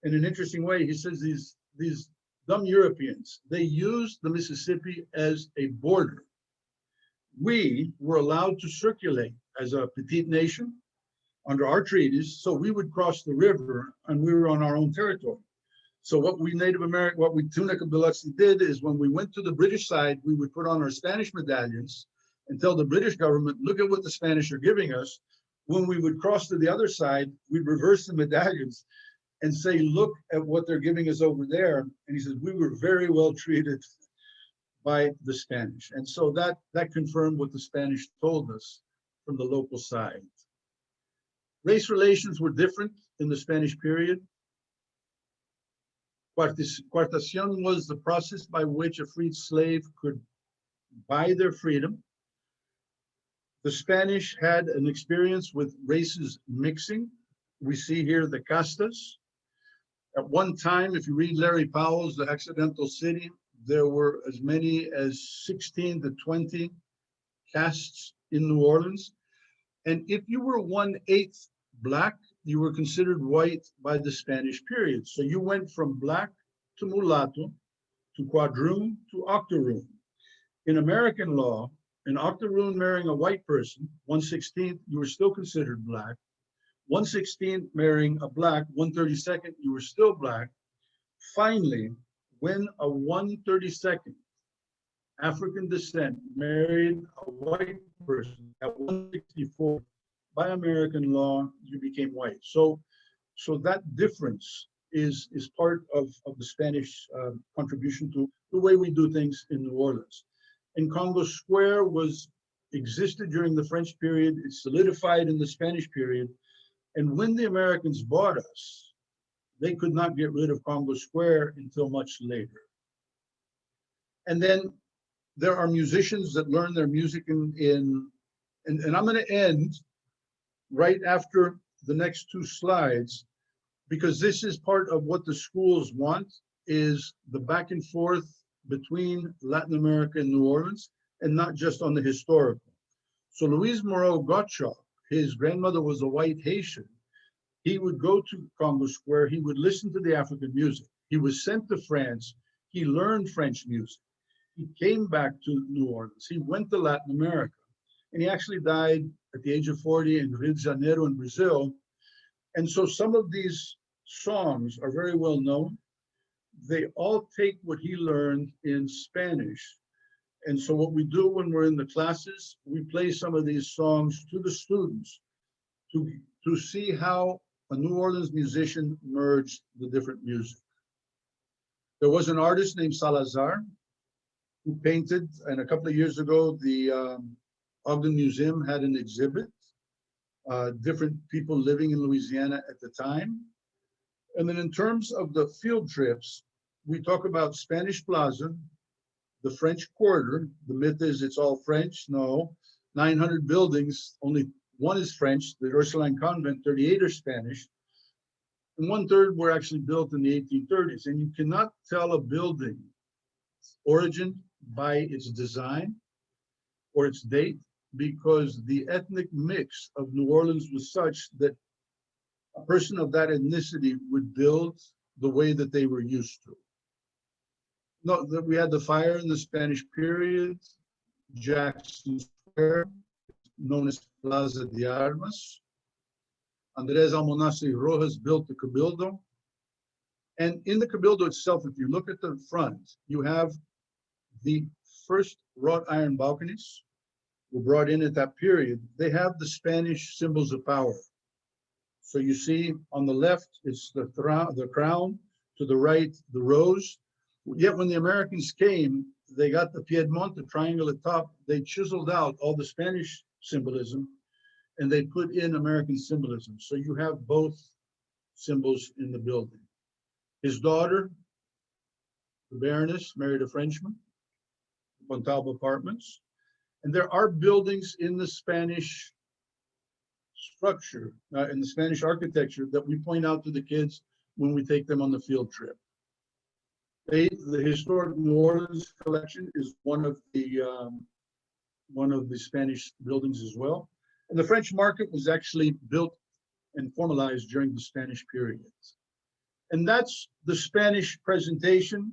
In an interesting way, he says these dumb Europeans, they used the Mississippi as a border. We were allowed to circulate as a petite nation under our treaties, so we would cross the river and we were on our own territory. So what we Tunica Biloxi did is when we went to the British side, we would put on our Spanish medallions and tell the British government, look at what the Spanish are giving us. When we would cross to the other side, we'd reverse the medallions and say, look at what they're giving us over there. And he says, we were very well treated by the Spanish. And so that confirmed what the Spanish told us from the local side. Race relations were different in the Spanish period. Cuartación was the process by which a freed slave could buy their freedom. The Spanish had an experience with races mixing. We see here the castas. At one time, if you read Larry Powell's The Accidental City, there were as many as 16 to 20 castes in New Orleans. And if you were 1/8 Black, you were considered white by the Spanish period. So you went from Black to mulatto, to quadroon, to octoroon. In American law, an octoroon marrying a white person, 1/16, you were still considered Black. 1/16 marrying a Black, 1/32, you were still Black. Finally, when a 1/32 African descent married a white person at 1/64, by American law, you became white. So that difference is part of the Spanish contribution to the way we do things in New Orleans. And Congo Square existed during the French period. It solidified in the Spanish period. And when the Americans bought us, they could not get rid of Congo Square until much later. And then there are musicians that learn their music and I'm going to end right after the next two slides, because this is part of what the schools want, is the back and forth between Latin America and New Orleans, and not just on the historical. So Louis Moreau Gottschalk, his grandmother was a white Haitian. He would go to Congo Square, he would listen to the African music. He was sent to France, he learned French music. He came back to New Orleans, he went to Latin America, and he actually died at the age of 40 in Rio de Janeiro in Brazil. And so some of these songs are very well known. They all take what he learned in Spanish. And so what we do when we're in the classes, we play some of these songs to the students to see how a New Orleans musician merged the different music. There was an artist named Salazar who painted, and a couple of years ago, the Ogden Museum had an exhibit, different people living in Louisiana at the time. And then in terms of the field trips, we talk about Spanish Plaza, the French Quarter. The myth is it's all French. No, 900 buildings, only one is French, the Ursuline Convent, 38 are Spanish. And 1/3 were actually built in the 1830s. And you cannot tell a building's origin by its design or its date, because the ethnic mix of New Orleans was such that a person of that ethnicity would build the way that they were used to. No, we had the fire in the Spanish period, Jackson Square, known as Plaza de Armas. Andres Almonacid y Rojas built the Cabildo. And in the Cabildo itself, if you look at the front, you have the first wrought iron balconies were brought in at that period. They have the Spanish symbols of power. So you see on the left, it's the crown, to the right, the rose. Yet when the Americans came, they got the Piedmont, the triangle at top, they chiseled out all the Spanish symbolism and they put in American symbolism. So you have both symbols in the building. His daughter, The Baroness married a Frenchman, Montalvo Apartments. And there are buildings in the Spanish structure, in the Spanish architecture, that we point out to the kids when we take them on the field trip. The historic New Orleans collection is one of the Spanish buildings as well. And the French market was actually built and formalized during the Spanish period. And that's the Spanish presentation.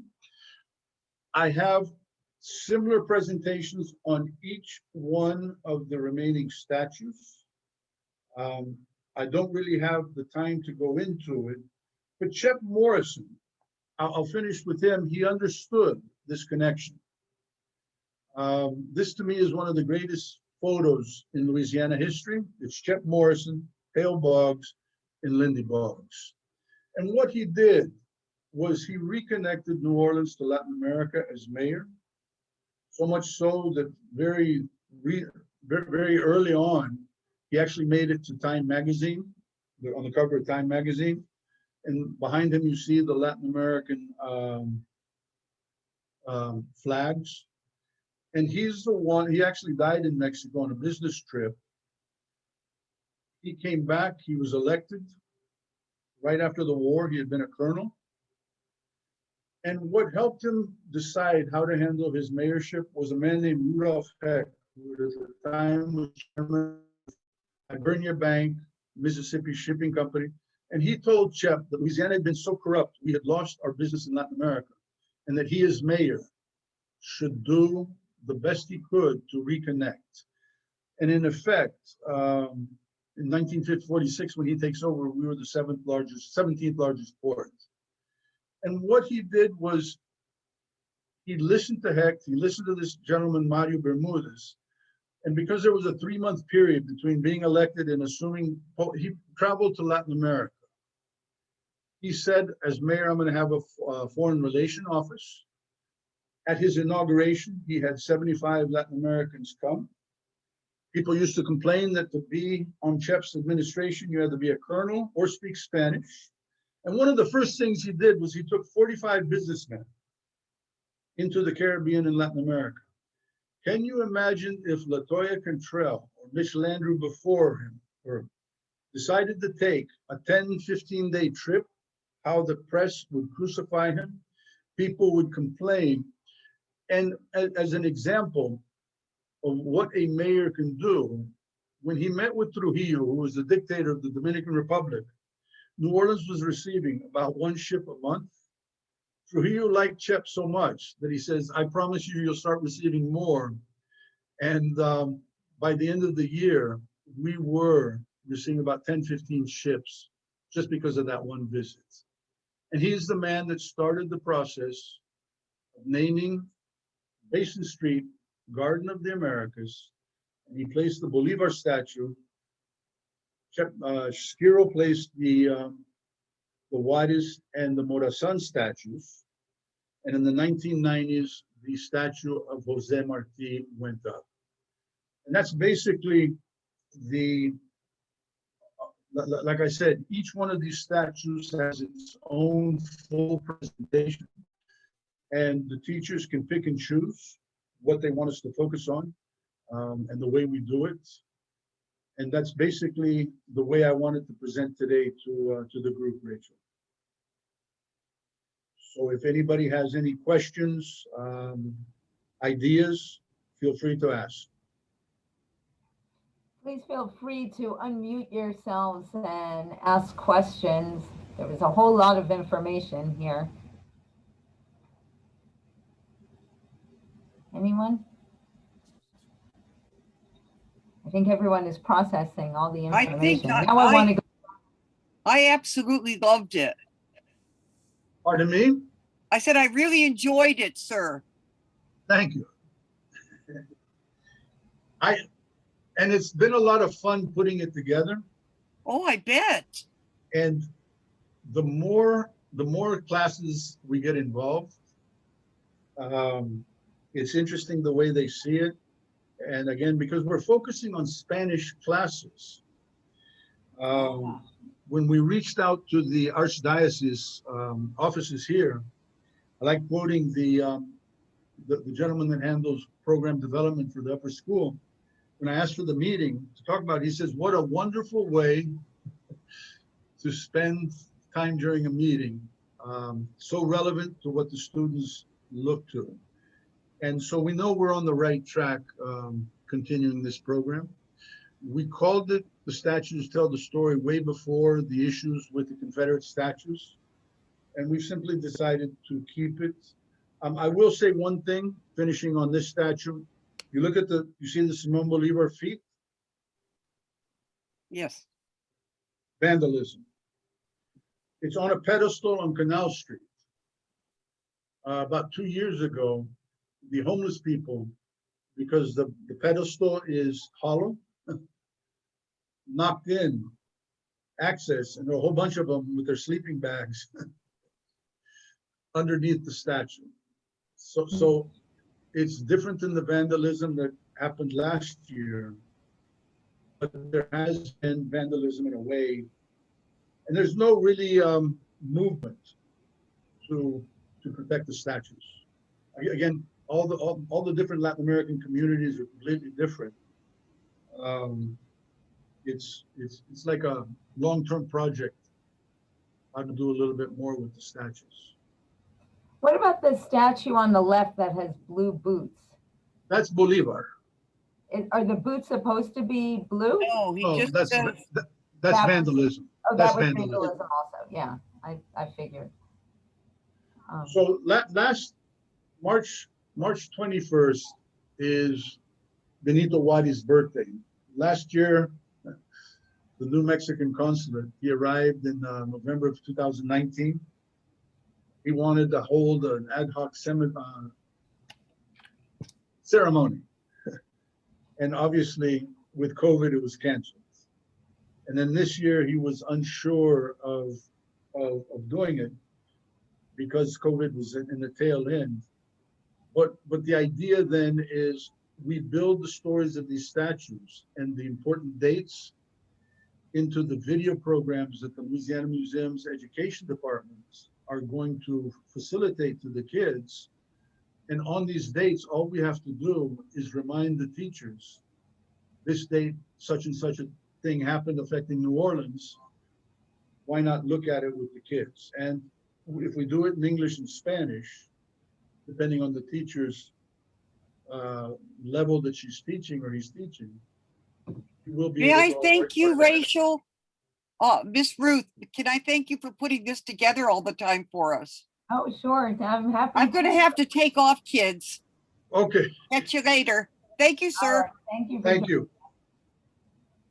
I have similar presentations on each one of the remaining statues. I don't really have the time to go into it, but Chep Morrison, I'll finish with him. He understood this connection. This to me is one of the greatest photos in Louisiana history. It's Chep Morrison, Hale Boggs, and Lindy Boggs. And what he did was he reconnected New Orleans to Latin America as mayor. So much so that very early on, he actually made it to Time magazine, on the cover of Time magazine. And behind him, you see the Latin American flags. And he's the one, he actually died in Mexico on a business trip. He came back, he was elected right after the war. He had been a colonel. And what helped him decide how to handle his mayorship was a man named Rudolph Heck, who at the time was chairman at Bernier Bank, Mississippi Shipping Company. And he told Chep that Louisiana had been so corrupt, we had lost our business in Latin America, and that he as mayor should do the best he could to reconnect. And in effect, in 1946, when he takes over, we were the 17th largest port. And what he did was he listened to Hecht, he listened to this gentleman, Mario Bermudez, and because there was a 3-month period between being elected and assuming, he traveled to Latin America. He said, as mayor, I'm going to have a foreign relation office. At his inauguration, he had 75 Latin Americans come. People used to complain that to be on Chep's administration, you had to be a colonel or speak Spanish. And one of the first things he did was he took 45 businessmen into the Caribbean and Latin America. Can you imagine if Latoya Cantrell or Mitch Landrieu before him or decided to take a 10, 15-day trip, how the press would crucify him, people would complain. And as an example of what a mayor can do, when he met with Trujillo, who was the dictator of the Dominican Republic, New Orleans was receiving about 1 ship a month. Trujillo liked Chep so much that he says, I promise you, you'll start receiving more. And by the end of the year, we were receiving about 10, 15 ships just because of that one visit. And he's the man that started the process of naming Basin Street Garden of the Americas. And he placed the Bolivar statue. Schiro placed the Juarez and the Morazan statues. And in the 1990s, the statue of Jose Marti went up. And that's basically like I said, each one of these statues has its own full presentation. And the teachers can pick and choose what they want us to focus on and the way we do it. And that's basically the way I wanted to present today to the group, Rachel. So if anybody has any questions, ideas, feel free to ask. Please feel free to unmute yourselves and ask questions. There was a whole lot of information here. Anyone? I think everyone is processing all the information. I absolutely loved it. Pardon me? I said I really enjoyed it, sir. Thank you. And it's been a lot of fun putting it together. Oh, I bet. And the more classes we get involved, it's interesting the way they see it. And again, because we're focusing on Spanish classes, when we reached out to the Archdiocese offices here, I like quoting the gentleman that handles program development for the upper school. When I asked for the meeting to talk about it, he says, what a wonderful way to spend time during a meeting, so relevant to what the students look to. And so we know we're on the right track continuing this program. We called it The Statues Tell the Story way before the issues with the Confederate statues. And we've simply decided to keep it. I will say one thing, finishing on this statue. You look at you see the Simon Bolivar feet? Yes. Vandalism. It's on a pedestal on Canal Street. About 2 years ago, the homeless people, because the pedestal is hollow, knocked in access, and a whole bunch of them with their sleeping bags underneath the statue. So it's different than the vandalism that happened last year, but there has been vandalism in a way, and there's no really movement to protect the statues. Again, all the different Latin American communities are completely different. It's like a long-term project, how to do a little bit more with the statues. What about the statue on the left that has blue boots? That's Bolivar. Are the boots supposed to be blue? No, he Oh, just that's says, vandalism. Oh, That's that was vandalism. vandalism also. Yeah, I figured. So last March 21st is Benito Juarez's birthday. Last year, the new Mexican consulate, he arrived in November of 2019. He wanted to hold an ad hoc ceremony. And obviously with COVID, it was canceled. And then this year he was unsure of doing it because COVID was in the tail end. But the idea then is we build the stories of these statues and the important dates into the video programs that the Louisiana Museum's education departments are going to facilitate to the kids. And on these dates, all we have to do is remind the teachers, this date, such and such a thing happened affecting New Orleans. Why not look at it with the kids? And if we do it in English and Spanish, depending on the teacher's level that she's teaching or he's teaching, he will be may able I to thank you, Rachel? Miss Ruth, can I thank you for putting this together all the time for us? Oh, sure. I'm happy. I'm going to have to take off, kids. Okay, Catch you later. Thank you, All sir. right, thank you. thank you.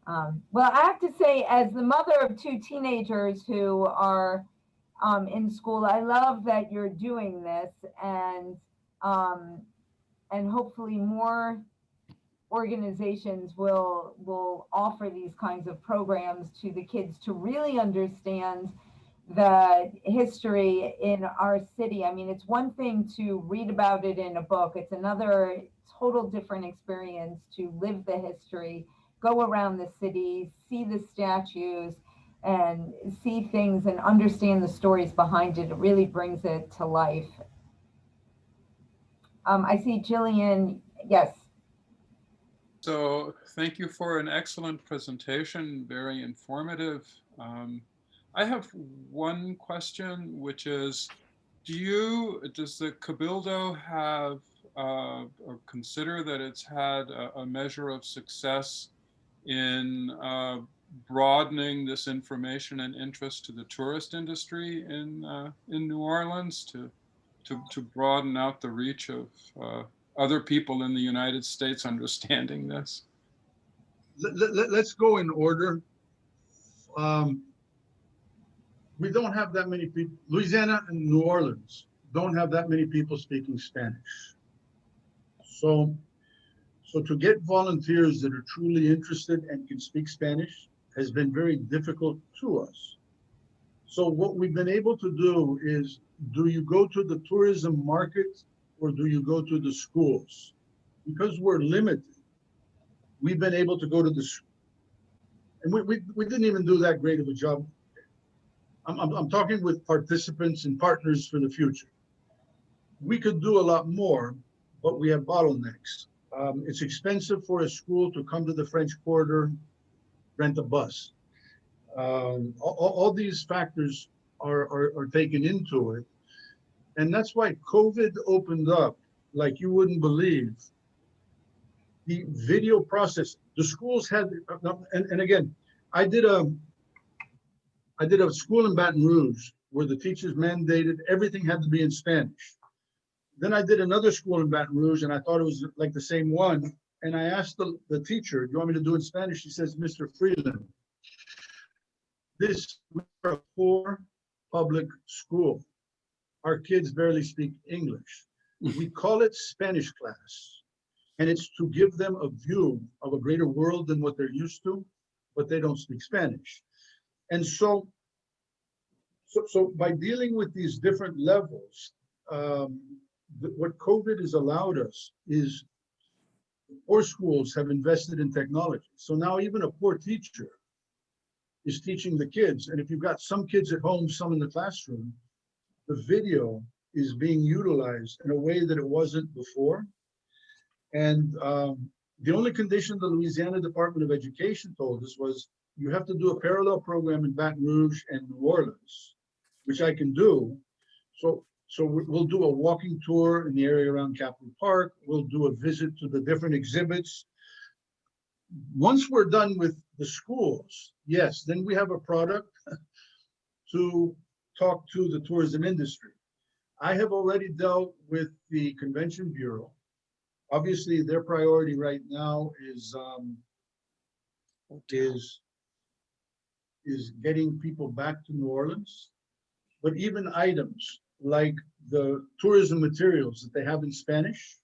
Well, I have to say, as the mother of two teenagers who are in school, I love that you're doing this, and hopefully more organizations will offer these kinds of programs to the kids to really understand the history in our city. I mean, it's one thing to read about it in a book. It's another total different experience to live the history, go around the city, see the statues, and see things and understand the stories behind it. It really brings it to life. I see Jillian. Yes. So thank you for an excellent presentation, very informative. I have one question, which is, does the Cabildo have or consider that it's had a measure of success in broadening this information and interest to the tourist industry in New Orleans to broaden out the reach of other people in the United States understanding this? Let's go in order. We don't have that many people. Louisiana and New Orleans don't have that many people speaking Spanish. So to get volunteers that are truly interested and can speak Spanish has been very difficult to us. So what we've been able to do is, do you go to the tourism market or do you go to the schools? Because we're limited, we've been able to go to the, and we didn't even do that great of a job. I'm talking with participants and partners for the future. we could do a lot more, but we have bottlenecks. It's expensive for a school to come to the French Quarter, rent a bus. All these factors are taken into it. And that's why COVID opened up, like you wouldn't believe, the video process. The schools had, and again, I did a school in Baton Rouge where the teachers mandated everything had to be in Spanish. Then I did another school in Baton Rouge, and I thought it was like the same one. And I asked the teacher, do you want me to do it in Spanish? She says, Mr. Freeland, we're a poor public school. Our kids barely speak English. We call it Spanish class. And it's to give them a view of a greater world than what they're used to, but they don't speak Spanish. And so by dealing with these different levels, what COVID has allowed us is poor schools have invested in technology. So now even a poor teacher is teaching the kids. And if you've got some kids at home, some in the classroom, the video is being utilized in a way that it wasn't before. And the only condition the Louisiana Department of Education told us was you have to do a parallel program in Baton Rouge and New Orleans, which I can do. So we'll do a walking tour in the area around Capitol Park. We'll do a visit to the different exhibits. Once we're done with the schools, yes, then we have a product to talk to the tourism industry. I have already dealt with the Convention Bureau. Obviously, their priority right now is getting people back to New Orleans. But even items like the tourism materials that they have in Spanish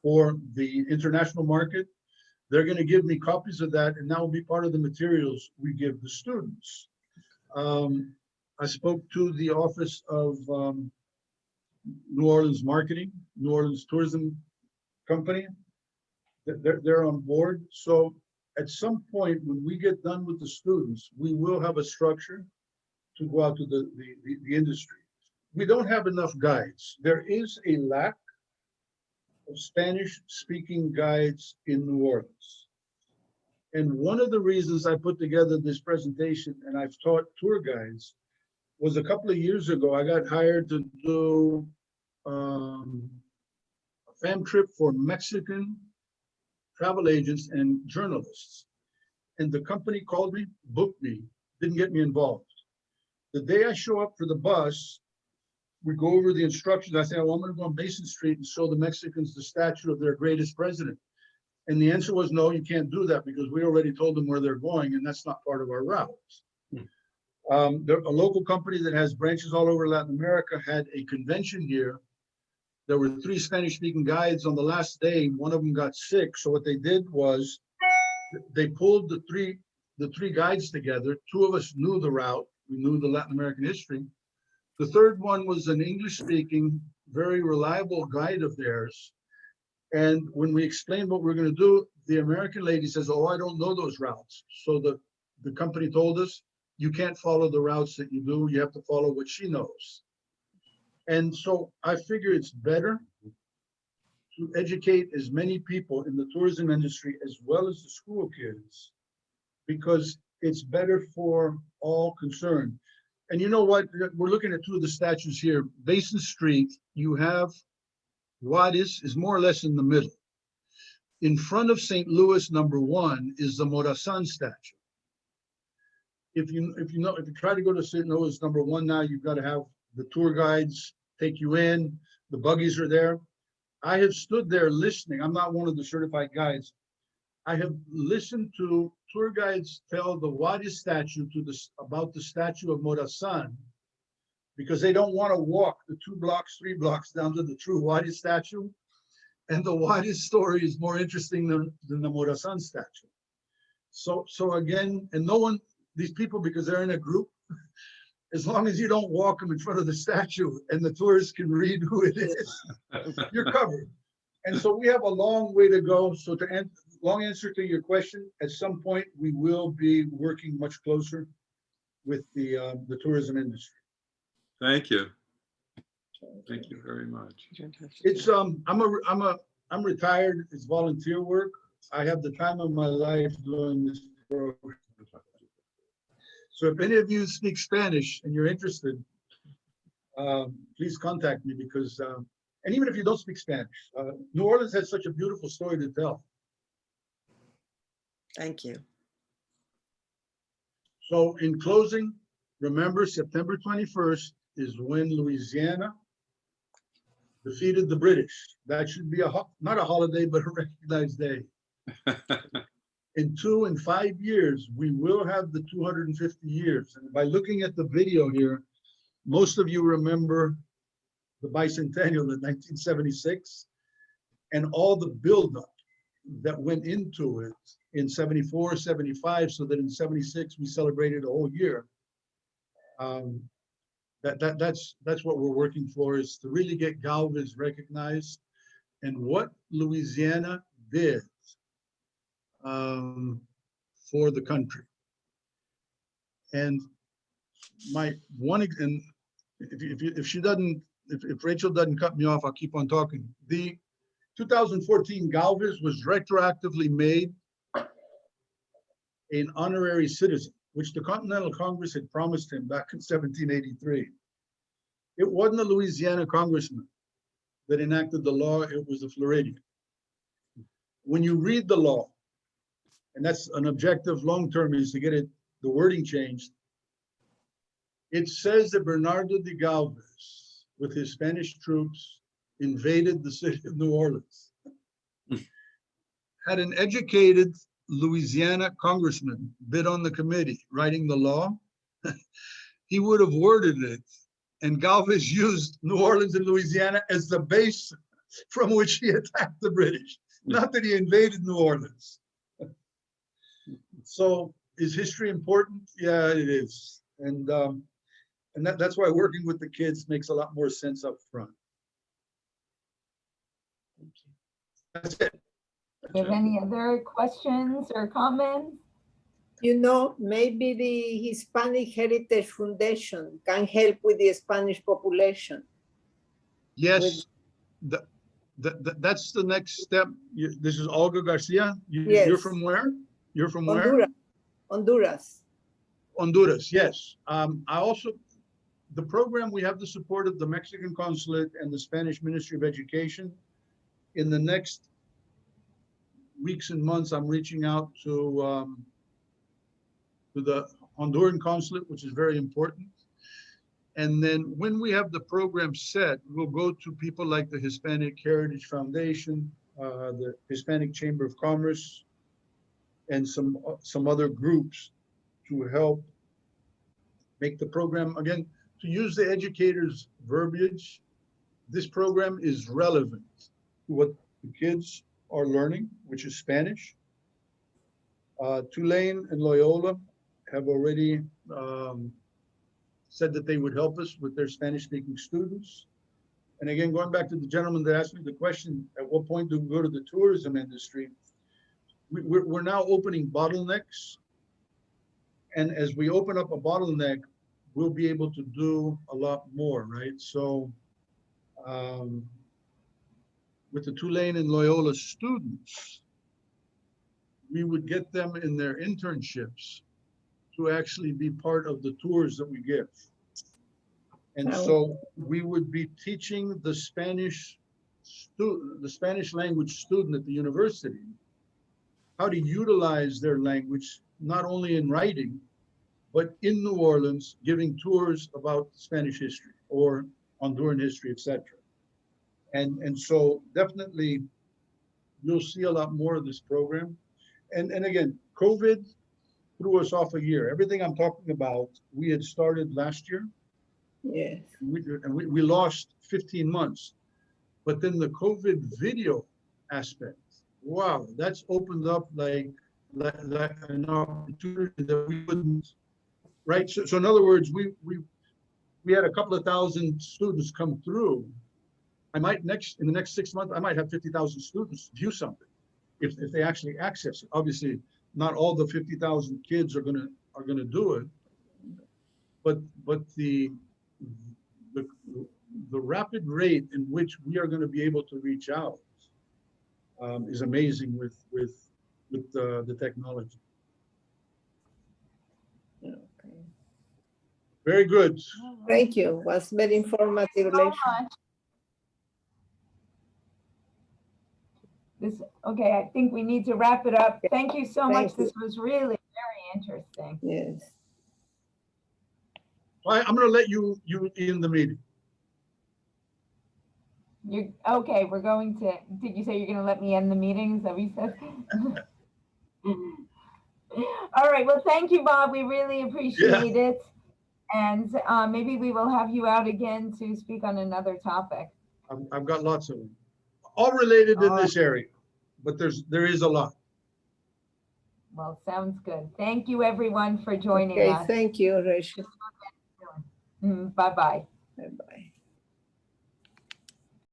for the international market, they're going to give me copies of that, and that will be part of the materials we give the students. I spoke to the Office of New Orleans Marketing, New Orleans Tourism Company. They're on board. So at some point when we get done with the students, we will have a structure to go out to the industry. We don't have enough guides. There is a lack of Spanish-speaking guides in New Orleans. And one of the reasons I put together this presentation, and I've taught tour guides, was a couple of years ago, I got hired to do a fam trip for Mexican travel agents and journalists. And the company called me, booked me, didn't get me involved. The day I show up for the bus, we go over the instructions. I say, oh, I'm going to go on Mason Street and show the Mexicans the statue of their greatest president. And the answer was, no, you can't do that because we already told them where they're going, and that's not part of our routes. A local company that has branches all over Latin America had a convention here. There were 3 Spanish-speaking guides on the last day. One of them got sick. So what they did was they pulled the three guides together. 2 of us knew the route. We knew the Latin American history. The third one was an English-speaking, very reliable guide of theirs. And when we explained what we're going to do, the American lady says, oh, I don't know those routes. So the company told us, you can't follow the routes that you do. You have to follow what she knows. And so I figure it's better to educate as many people in the tourism industry as well as the school kids, because it's better for all concerned. And you know what? We're looking at 2 of the statues here. Basin Street, you have Juarez is more or less in the middle. In front of St. Louis #1 is the Morazan statue. If you try to go to St. Louis #1 now, you've got to have the tour guides take you in. The buggies are there. I have stood there listening. I'm not one of the certified guides. I have listened to tour guides tell the Juarez statue about the statue of Morazan, because they don't want to walk the 2 blocks, 3 blocks down to the true Juarez statue. And the Juarez story is more interesting than the Morazan statue. So again, and no one, these people, because they're in a group, as long as you don't walk them in front of the statue and the tourists can read who it is, you're covered. And so we have a long way to go. So long answer to your question, at some point we will be working much closer with the tourism industry. Thank you. Thank you very much. It's, I'm retired. It's volunteer work. I have the time of my life doing this program. So if any of you speak Spanish and you're interested, please contact me because, and even if you don't speak Spanish, New Orleans has such a beautiful story to tell. Thank you. So in closing, remember September 21st is when Louisiana defeated the British. That should be not a holiday, but a recognized day. In 2 and 5 years, we will have the 250 years. And by looking at the video here, most of you remember the bicentennial in 1976 and all the buildup that went into it in 74, 75, so that in 76 we celebrated a whole year. That's what we're working for, is to really get Galvez recognized and what Louisiana did for the country. And my one, and if Rachel doesn't cut me off, I'll keep on talking. The 2014 Galvez was retroactively made an honorary citizen, which the Continental Congress had promised him back in 1783. It wasn't a Louisiana congressman that enacted the law, it was a Floridian. When you read the law, and that's an objective long-term, is to get the wording changed. It says that Bernardo de Galvez, with his Spanish troops, invaded the city of New Orleans. Had an educated Louisiana congressman been on the committee writing the law, he would have worded it, and Galvez used New Orleans and Louisiana as the base from which he attacked the British, not that he invaded New Orleans. So is history important? Yeah, it is. And that's why working with the kids makes a lot more sense up front. That's it. Do you have any other questions or comments? You know, maybe the Hispanic Heritage Foundation can help with the Spanish population. Yes, that's the next step. This is Olga Garcia. Yes. You're from where? You're from Honduras. where? Honduras. Honduras, yes. I also, the program, we have the support of the Mexican Consulate and the Spanish Ministry of Education. In the next weeks and months, I'm reaching out to the Honduran Consulate, which is very important. And then when we have the program set, we'll go to people like the Hispanic Heritage Foundation, the Hispanic Chamber of Commerce, and some other groups to help make the program, again, to use the educators' verbiage. This program is relevant to what the kids are learning, which is Spanish. Tulane and Loyola have already said that they would help us with their Spanish-speaking students. And again, going back to the gentleman that asked me the question, at what point do we go to the tourism industry? We're now opening bottlenecks. And as we open up a bottleneck, we'll be able to do a lot more, right? So with the Tulane and Loyola students, we would get them in their internships to actually be part of the tours that we give. And so we would be teaching the Spanish language student at the university how to utilize their language, not only in writing, but in New Orleans, giving tours about Spanish history or Honduran history, etc. And so definitely you'll see a lot more of this program. And again, COVID threw us off a year. Everything I'm talking about, we had started last year. Yes. We lost 15 months. But then the COVID video aspect, wow, that's opened up like an opportunity that we wouldn't, right? So in other words, we had a couple of thousand students come through. In the next 6 months, I might have 50,000 students view something if they actually access it. Obviously, not all the 50,000 kids are gonna do it, but the the rapid rate in which we are going to be able to reach out is amazing with the technology. Okay. Very good. Thank you. Was very informative. So Lecture. much. Okay, I think we need to wrap it up. Thank you so much. Thank you. This was really very interesting. Yes. I'm going to let you in the meeting. You okay? We're going to. Did you say you're going to let me end the meeting? Is that what you said? All right. Well, thank you, Bob. We really appreciate it. And maybe we will have you out again to speak on another topic. I've got lots of them, all related in All this area, but there is a lot. Well, sounds good. Thank you, everyone, for joining Okay. us. Thank you, Rachel. Bye-bye. Bye bye.